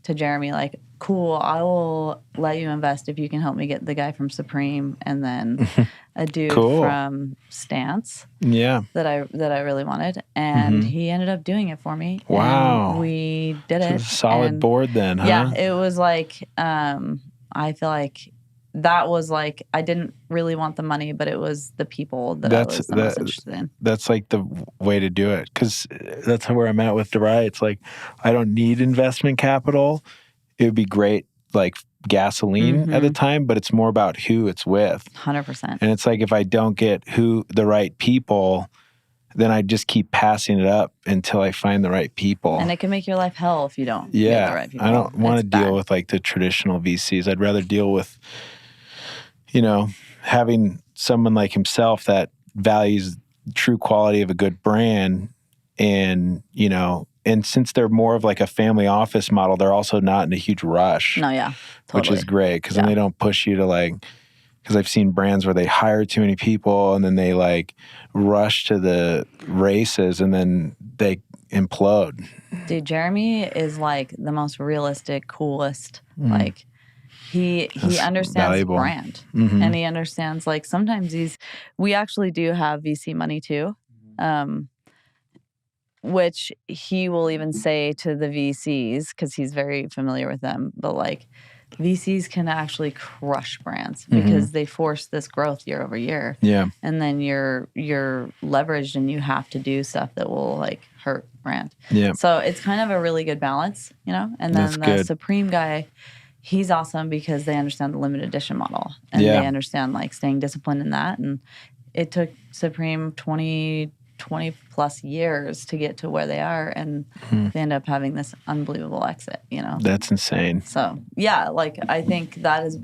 to Jeremy, like, cool, I will let you invest if you can help me get the guy from Supreme and then a dude from Stance. Yeah. That I really wanted. And he ended up doing it for me. Wow. And we did it. A solid board then, huh? Yeah. It was like, I feel like that was like, I didn't really want the money, but it was the people that I was the most interested in. That's like the way to do it. Because that's where I'm at with Durai. It's like, I don't need investment capital. It would be great, like gasoline at the time, but it's more about who it's with. 100%. And it's like, if I don't get the right people, then I just keep passing it up until I find the right people. And it can make your life hell if you don't get the right people. I don't want to deal with like the traditional VCs. I'd rather deal with, you know, having someone like himself that values true quality of a good brand. And, you know, and since they're more of like a family office model, they're also not in a huge rush. No, yeah, totally. Which is great because then they don't push you to like, because I've seen brands where they hire too many people and then they like rush to the races and then they implode. Dude, Jeremy is like the most realistic, coolest, like he understands brand and he understands like sometimes we actually do have VC money too. Which he will even say to the VCs because he's very familiar with them. But like VCs can actually crush brands because they force this growth year over year. Yeah. And then you're leveraged and you have to do stuff that will like hurt brand. Yeah. So it's kind of a really good balance, you know? And then the Supreme guy, he's awesome because they understand the limited edition model. And they understand like staying disciplined in that. And it took Supreme 20 20 plus years to get to where they are, and they end up having this unbelievable exit, you know? That's insane. So, yeah, like, I think that was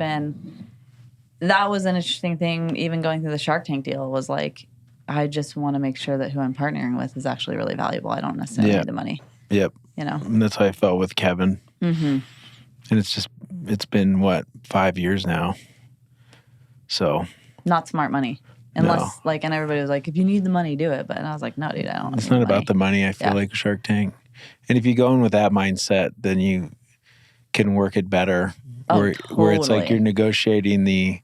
an interesting thing, even going through the Shark Tank deal, was like, I just want to make sure that who I'm partnering with is actually really valuable. I don't necessarily need the money. Yep. You know? And that's how I felt with Kevin. Mm-hmm. And it's been, what, 5 years now? So. Not smart money. Unless, like, and everybody was like, if you need the money, do it. But I was like, no, dude, I don't. It's not about the money, I feel like, Shark Tank. And if you go in with that mindset, then you can work it better. Where it's like you're negotiating the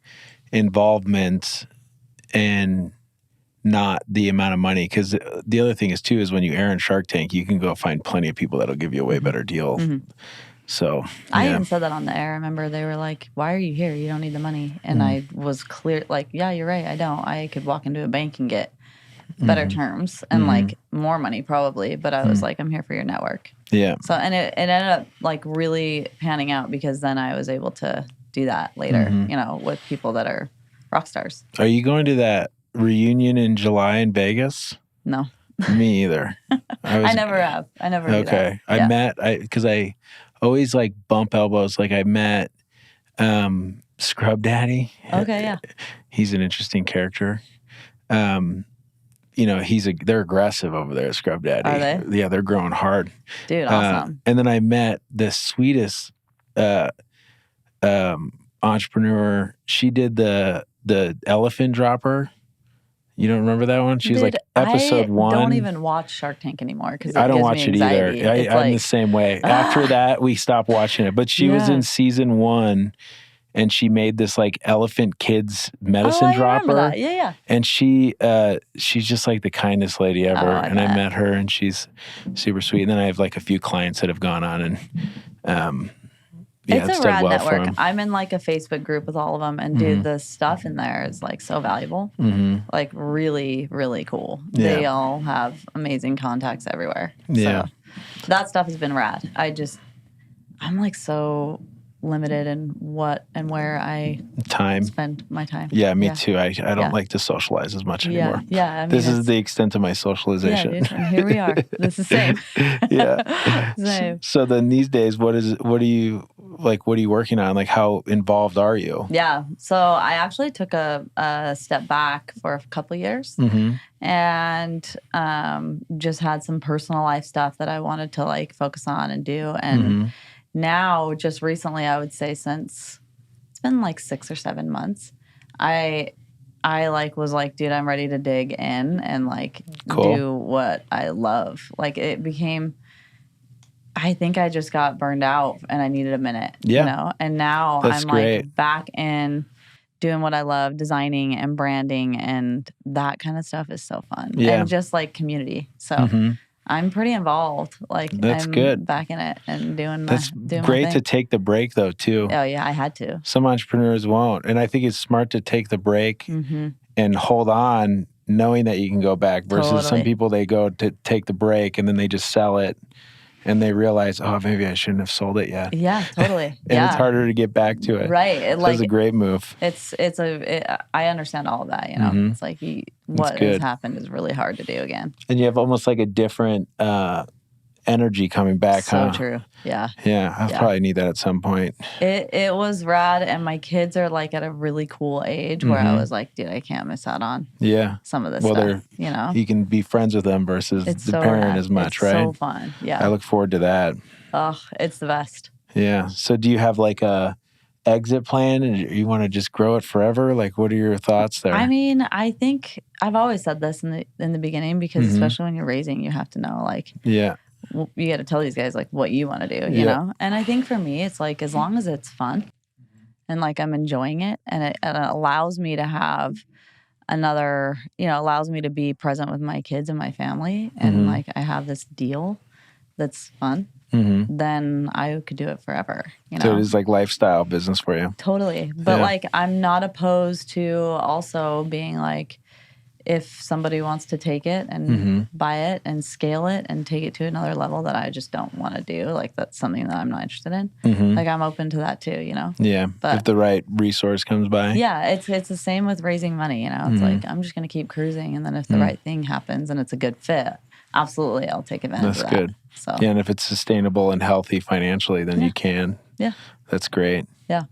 involvement and not the amount of money. Because the other thing is, too, is when you air in Shark Tank, you can go find plenty of people that'll give you a way better deal. Mm-hmm. So I even said that on the air. I remember they were like, why are you here? You don't need the money. And I was clear, like, yeah, you're right. I don't. I could walk into a bank and get better terms and like more money probably. But I was like, I'm here for your network. Yeah. So, and it ended up like really panning out, because then I was able to do that later, you know, with people that are rock stars. Are you going to that reunion in July in Vegas? No. Me either. I never have. I never do that. Okay. Because I always like bump elbows. Like I met Scrub Daddy. Okay, yeah. He's an interesting character. You know, they're aggressive over there at Scrub Daddy. Are they? Yeah, they're growing hard. Dude, awesome. And then I met the sweetest entrepreneur. She did the elephant dropper. You don't remember that one? She was like episode 1. I don't even watch Shark Tank anymore because I don't watch it either. I'm the same way. After that, we stopped watching it. But she was in season 1, and she made this like elephant kids medicine dropper. Remember that. Yeah. And she's just like the kindest lady ever. I met her, and she's super sweet. And then I have like a few clients that have gone on, and it's a rad network. I'm in like a Facebook group with all of them, and dude, the stuff in there is like so valuable. Like really, really cool. Yeah. They all have amazing contacts everywhere. Yeah. So that stuff has been rad. I'm like so limited in what and where I spend my time. Yeah, me too. I don't like to socialize as much anymore. Yeah. I mean, this is the extent of my socialization. Yeah, dude, and here we are. This is same. Yeah. Same. So then these days, what are you working on? Like, how involved are you? Yeah. So I actually took a step back for a couple of years, and just had some personal life stuff that I wanted to like focus on and do. And now, just recently, I would say since it's been like 6 or 7 months, I was like, dude, I'm ready to dig in and like do what I love. Like it became, I think I just got burned out and I needed a minute, you know? And now I'm like back in doing what I love, designing and branding, and that kind of stuff is so fun. Yeah. And just like community. So I'm pretty involved. Like that's good. Back in it and doing that's great to take the break though too. Oh yeah, I had to. Some entrepreneurs won't, and I think it's smart to take the break and hold on, knowing that you can go back. Versus some people, they go to take the break and then they just sell it, and they realize, oh, maybe I shouldn't have sold it yet. Yeah, totally. And it's harder to get back to it. Right. It's a great move. I understand all of that, you know. It's like what has happened is really hard to do again. And you have almost like a different energy coming back, so true. Yeah. Yeah, I'll probably need that at some point. It was rad, and my kids are like at a really cool age where I was like, dude, I can't miss out on some of this stuff, you know? You can be friends with them versus the parent as much, right? It's so fun, yeah. I look forward to that. Oh, it's the best. Yeah. So do you have like a exit plan, and you want to just grow it forever? Like, what are your thoughts there? I mean, I think I've always said this in the beginning, because especially when you're raising, you have to know like you got to tell these guys like what you want to do, you know? And I think for me, it's like, as long as it's fun and like I'm enjoying it, and it allows me to have allows me to be present with my kids and my family, and like I have this deal that's fun, then I could do it forever, you know? So it is like lifestyle business for you. Totally. But like, I'm not opposed to also being like, if somebody wants to take it and buy it and scale it and take it to another level that I just don't want to do, like that's something that I'm not interested in. Like I'm open to that too, Yeah. But if the right resource comes by. Yeah, it's the same with raising money, It's like I'm just going to keep cruising, and then if the right thing happens and it's a good fit, absolutely I'll take advantage of that. That's good. So yeah, and if it's sustainable and healthy financially, then you can. Yeah. That's great. Yeah.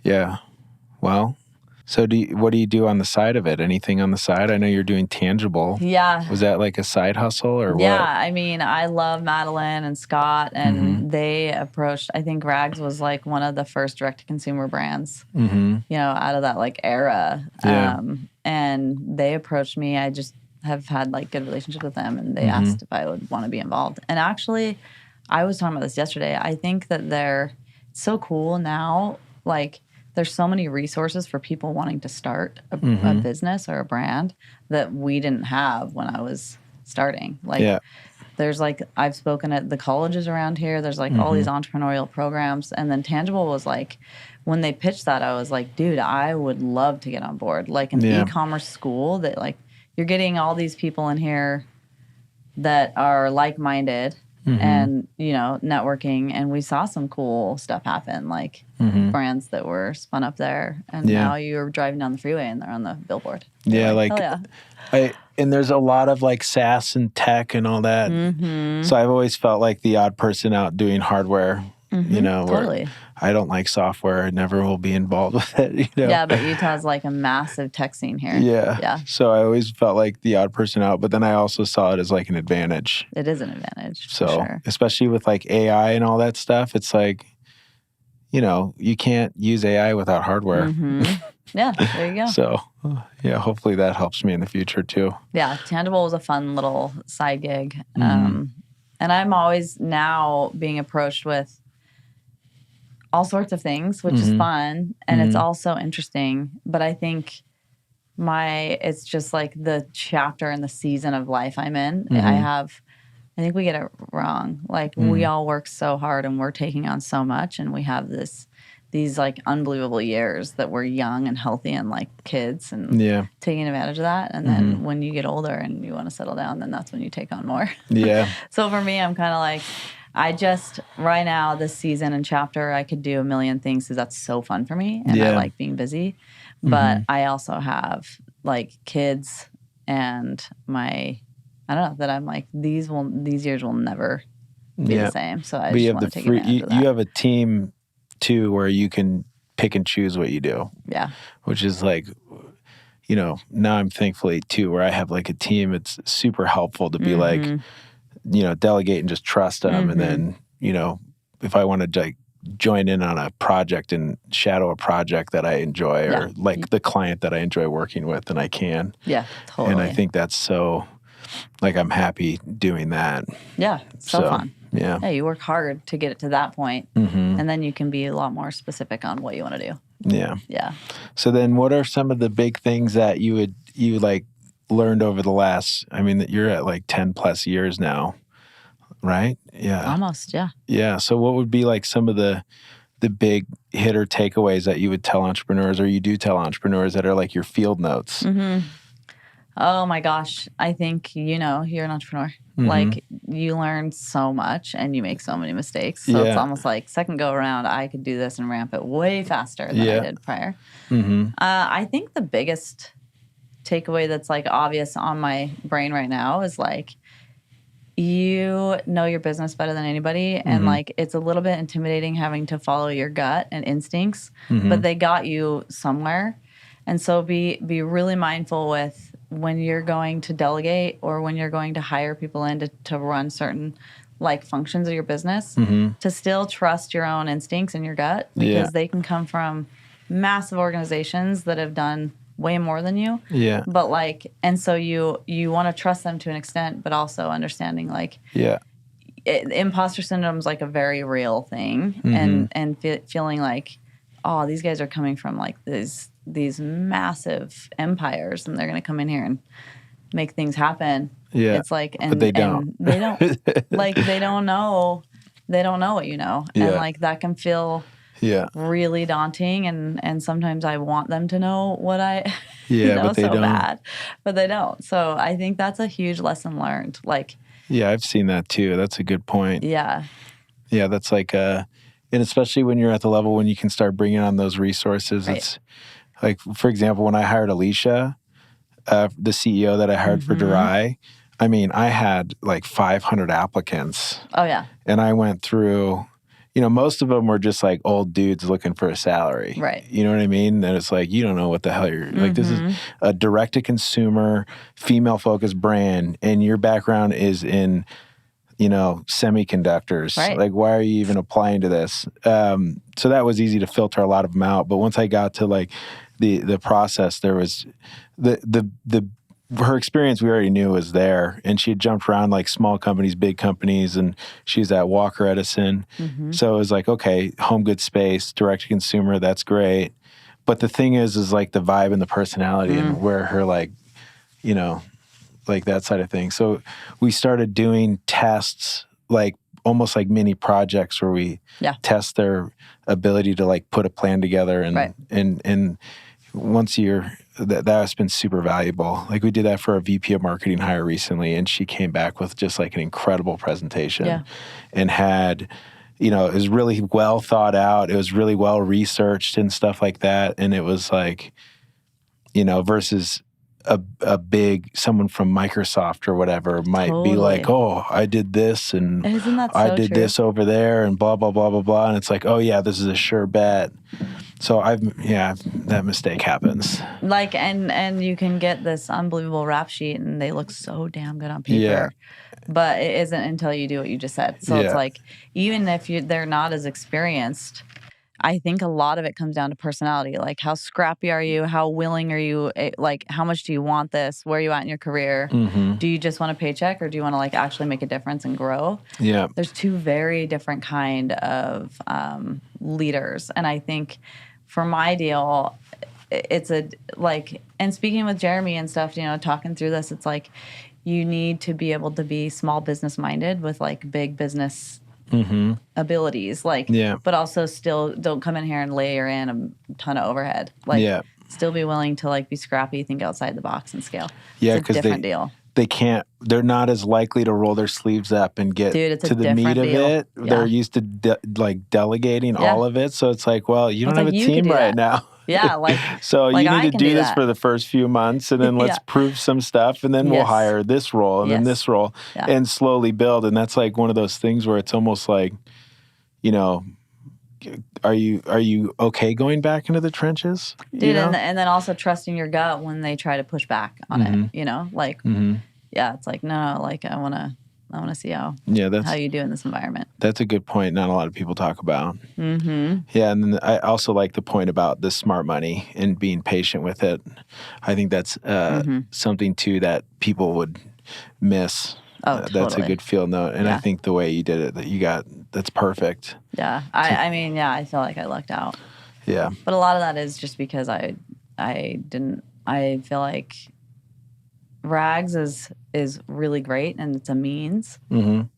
Yeah. Well, so what do you do on the side of it? Anything on the side? I know you're doing tangible. Yeah. Was that like a side hustle or what? Yeah. I mean, I love Madeline and Scott, and they approached, I think Rags was like one of the first direct-to-consumer brands, out of that like era. Yeah. And they approached me. I just have had like good relationships with them, and they asked if I would want to be involved. And actually, I was talking about this yesterday. I think that they're so cool now. Like, there's so many resources for people wanting to start a business or a brand that we didn't have when I was starting. Like, there's like, I've spoken at the colleges around here. There's like all these entrepreneurial programs. And then Tangible was like, when they pitched that, I was like, dude, I would love to get on board. Like an e-commerce school that like, you're getting all these people in here that are like-minded and, networking. And we saw some cool stuff happen, like brands that were spun up there. And now you're driving down the freeway and they're on the billboard. Yeah, like and there's a lot of like SaaS and tech and all that. So I've always felt like the odd person out doing hardware, Totally. I don't like software. I never will be involved with it, Yeah, but Utah's like a massive tech scene here. Yeah. So I always felt like the odd person out, but then I also saw it as like an advantage. It is an advantage. So, for sure. Especially with like AI and all that stuff, it's like, you can't use AI without hardware. Yeah, there you go. So, hopefully that helps me in the future too. Yeah, Tangible was a fun little side gig. And I'm always now being approached with all sorts of things, which is fun, and it's also interesting. But I think it's just like the chapter and the season of life I'm in. I think we get it wrong. Like we all work so hard and we're taking on so much, and we have these like unbelievable years that we're young and healthy and like kids and taking advantage of that. And then when you get older and you want to settle down, then that's when you take on more. Yeah. So for me, I'm kind of like, right now, this season and chapter, I could do a million things because that's so fun for me. And I like being busy. But I also have like kids and I don't know, that I'm like, these years will never be the same. So I just want to take advantage of that. You have a team too where you can pick and choose what you do. Yeah. Which is like, now I'm thankfully too, where I have like a team, it's super helpful to be like, delegate and just trust them. And then, if I want to like join in on a project and shadow a project that I enjoy or like the client that I enjoy working with, then I can. Yeah, totally. And I think that's so, like, I'm happy doing that. Yeah, so fun. Yeah. Yeah, you work hard to get it to that point, and then you can be a lot more specific on what you want to do. Yeah. Yeah. So then what are some of the big things that you like learned over the last, that you're at like 10 plus years now, right? Yeah. Almost, yeah. Yeah. So what would be like some of the big hitter takeaways that you would tell entrepreneurs, or you do tell entrepreneurs, that are like your field notes? Oh my gosh. I think, you're an entrepreneur. Like you learn so much and you make so many mistakes. So it's almost like second go around, I could do this and ramp it way faster than I did prior. I think the biggest takeaway that's like obvious on my brain right now is like, you know your business better than anybody, and like it's a little bit intimidating having to follow your gut and instincts, but they got you somewhere. And so be really mindful with when you're going to delegate or when you're going to hire people in to run certain like functions of your business, to still trust your own instincts and your gut, because they can come from massive organizations that have done way more than you. Yeah. But like, and so you want to trust them to an extent, but also understanding like, imposter syndrome is like a very real thing, and feeling like, oh, these guys are coming from like these massive empires, and they're going to come in here and make things happen. Yeah. It's like, but they don't. And they don't like, they don't know what you know. And like that can feel Yeah. really daunting. And sometimes I want them to know what I but they so don't. bad, but they don't. So I think that's a huge lesson learned. Like, yeah, I've seen that too. That's a good point. yeah. Yeah, that's like, and especially when you're at the level when you can start bringing on those resources. Right. It's like, for example, when I hired Alicia, the CEO that I hired for Durai, I mean, I had like 500 applicants. Oh, yeah. And I went through, most of them were just like old dudes looking for a salary. Right. You know what I mean? And it's like, you don't know what the hell you're like. This is a direct-to-consumer, female-focused brand, and your background is in, semiconductors. Right. Like, why are you even applying to this? So that was easy to filter a lot of them out. But once I got to like the process, there was her experience we already knew was there, and she had jumped around like small companies, big companies, and she's at Walker Edison. So it was like, okay, home good space, direct to consumer, that's great. But the thing is like the vibe and the personality and where her like, like that side of things. So we started doing tests, like almost like mini projects where we test their ability to like put a plan together and once that has been super valuable. Like we did that for a VP of marketing hire recently, and she came back with just like an incredible presentation and had, it was really well thought out. It was really well researched and stuff like that. And it was like, versus a big someone from Microsoft or whatever might be like, oh, I did this and Isn't that so I did true? this over there and blah, blah, blah, blah, blah. And it's like, oh yeah, this is a sure bet. So that mistake happens. Like, and you can get this unbelievable rap sheet and they look so damn good on paper. Yeah. But it isn't until you do what you just said. So it's like, even if they're not as experienced, I think a lot of it comes down to personality. Like, how scrappy are you? How willing are you? Like, how much do you want this? Where are you at in your career? Do you just want a paycheck, or do you want to like actually make a difference and grow? Yeah. There's two very different kind of leaders. And I think for my deal, it's and speaking with Jeremy and stuff, talking through this, it's like you need to be able to be small business minded with like big business abilities, but also still don't come in here and layer in a ton of overhead. Still be willing to like be scrappy, think outside the box and scale. Yeah, it's a different deal. They're not as likely to roll their sleeves up and get to the meat of it. Yeah. They're used to delegating all of it. So it's like, well, you don't have a team right now. Yeah, so you need to do this for the first few months, and then let's prove some stuff, and then we'll hire this role, and then this role, and slowly build. And that's like one of those things where it's almost like, are you okay going back into the trenches? Dude, and then also trusting your gut when they try to push back on it, yeah, it's like, no, like I want to see how you do in this environment. That's a good point. Not a lot of people talk about. Yeah, and then I also like the point about the smart money and being patient with it. I think that's something too that people would miss. Totally. That's a good field note, and I think the way you did it, that's perfect. Yeah, I feel like I lucked out. Yeah, but a lot of that is just because I feel like Rags is really great and it's a means,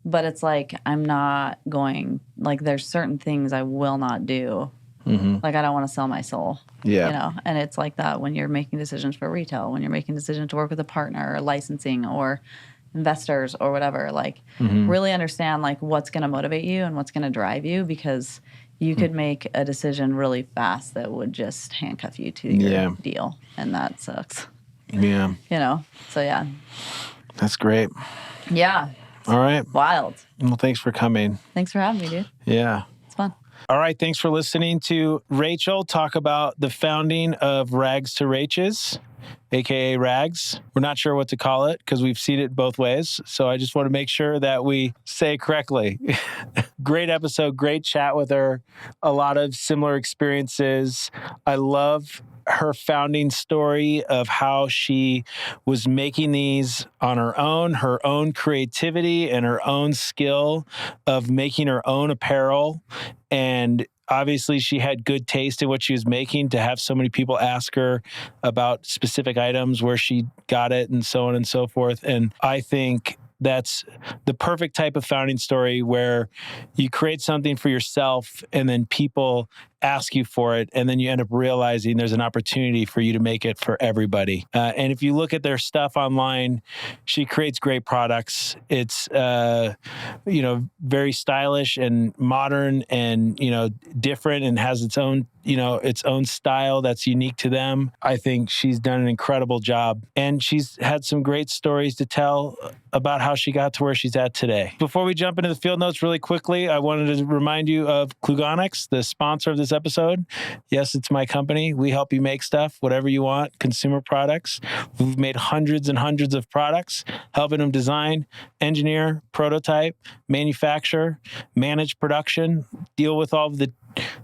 but it's like I'm not going, like there's certain things I will not do. Like I don't want to sell my soul. Yeah, and it's like that when you're making decisions for retail, when you're making decisions to work with a partner or licensing or investors or whatever, like really understand like what's going to motivate you and what's going to drive you, because you could make a decision really fast that would just handcuff you to your deal, and that sucks. Yeah. So yeah. That's great. Yeah. All right. Wild. Well, thanks for coming. Thanks for having me, dude. Yeah. It's fun. All right. Thanks for listening to Rachel talk about the founding of Rags to Raches, aka Rags. We're not sure what to call it because we've seen it both ways. So I just want to make sure that we say it correctly. Great episode. Great chat with her. A lot of similar experiences. I love her founding story of how she was making these on her own creativity and her own skill of making her own apparel. And obviously she had good taste in what she was making to have so many people ask her about specific items, where she got it, and so on and so forth. And I think that's the perfect type of founding story where you create something for yourself and then people ask you for it, and then you end up realizing there's an opportunity for you to make it for everybody. And if you look at their stuff online, she creates great products. It's very stylish and modern and different, and has its own style that's unique to them. I think she's done an incredible job, and she's had some great stories to tell about how she got to where she's at today. Before we jump into the field notes really quickly, I wanted to remind you of Klugonics, the sponsor of this episode. Yes, it's my company. We help you make stuff, whatever you want, consumer products. We've made hundreds and hundreds of products, helping them design, engineer, prototype, manufacture, manage production, deal with all of the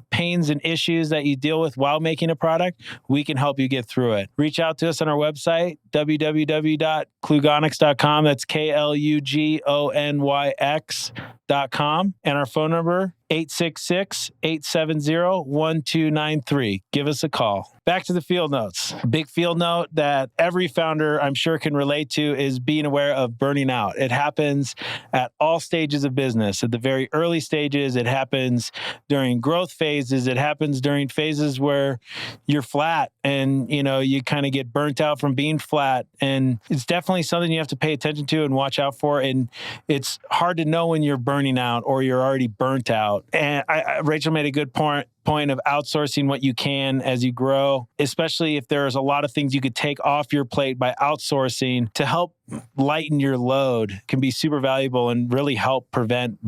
pains and issues that you deal with while making a product. We can help you get through it. Reach out to us on our website, www.klugonics.com. That's KLUGONYX.com. And our phone number, 866-870-1293. Give us a call. Back to the field notes. Big field note that every founder, I'm sure, can relate to is being aware of burning out. It happens at all stages of business. At the very early stages, it happens during growth phases. It happens during phases where you're flat and, you kind of get burnt out from being flat. And it's definitely something you have to pay attention to and watch out for. And it's hard to know when you're burning out or you're already burnt out. And Rachel made a good point of outsourcing what you can as you grow, especially if there's a lot of things you could take off your plate by outsourcing to help lighten your load, can be super valuable and really help prevent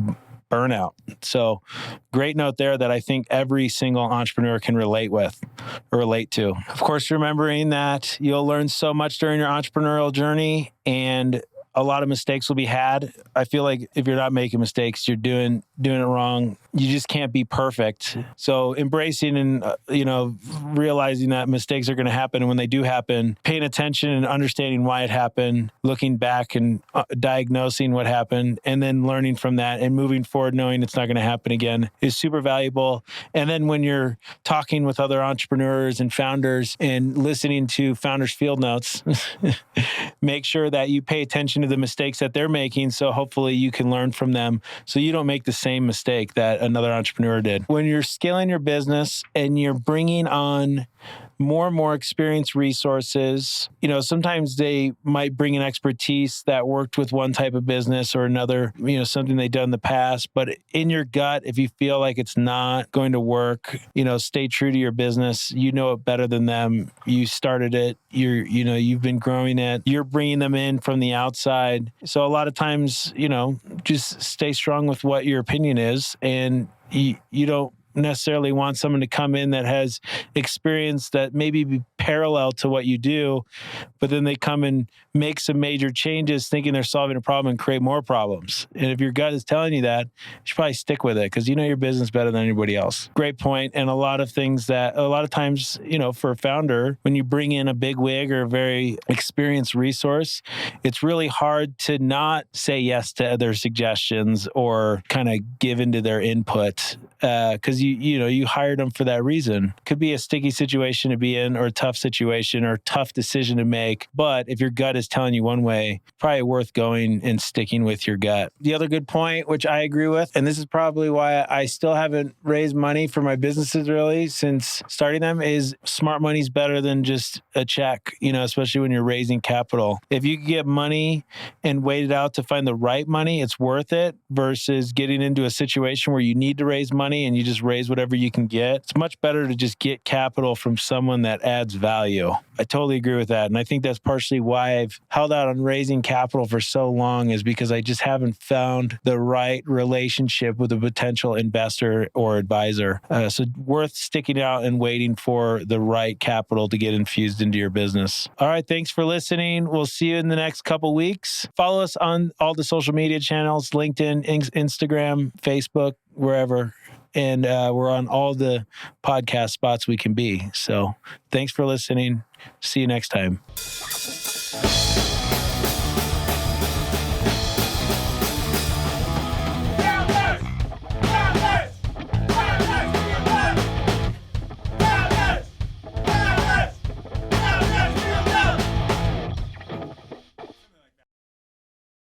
burnout. So great note there that I think every single entrepreneur can relate to. Of course, remembering that you'll learn so much during your entrepreneurial journey, and a lot of mistakes will be had. I feel like if you're not making mistakes, you're doing it wrong. You just can't be perfect. So embracing and, realizing that mistakes are going to happen. And when they do happen, paying attention and understanding why it happened, looking back and diagnosing what happened, and then learning from that and moving forward, knowing it's not going to happen again is super valuable. And then when you're talking with other entrepreneurs and founders and listening to founders' field notes, make sure that you pay attention to the mistakes that they're making. So hopefully you can learn from them so you don't make the same mistake that another entrepreneur did. When you're scaling your business and you're bringing on more and more experienced resources, sometimes they might bring an expertise that worked with one type of business or another, something they've done in the past. But in your gut, if you feel like it's not going to work, stay true to your business. You know it better than them. You started it. You've been growing it. You're bringing them in from the outside. So a lot of times, just stay strong with what your opinion is, and you don't necessarily want someone to come in that has experience that maybe be parallel to what you do, but then they come and make some major changes thinking they're solving a problem and create more problems. And if your gut is telling you that, you should probably stick with it because you know your business better than anybody else. Great point. And a lot of times, for a founder, when you bring in a big wig or a very experienced resource, it's really hard to not say yes to their suggestions or kind of give into their input because you hired them for that reason. Could be a sticky situation to be in, or a tough situation, or tough decision to make. But if your gut is telling you one way, probably worth going and sticking with your gut. The other good point, which I agree with, and this is probably why I still haven't raised money for my businesses really since starting them, is smart money's better than just a check, especially when you're raising capital. If you can get money and wait it out to find the right money, it's worth it versus getting into a situation where you need to raise money and you just raise whatever you can get. It's much better to just get capital from someone that adds value. I totally agree with that. And I think that's partially why I've held out on raising capital for so long, is because I just haven't found the right relationship with a potential investor or advisor. So worth sticking out and waiting for the right capital to get infused into your business. All right. Thanks for listening. We'll see you in the next couple weeks. Follow us on all the social media channels, LinkedIn, Instagram, Facebook, wherever. And we're on all the podcast spots we can be. So thanks for listening. See you next time.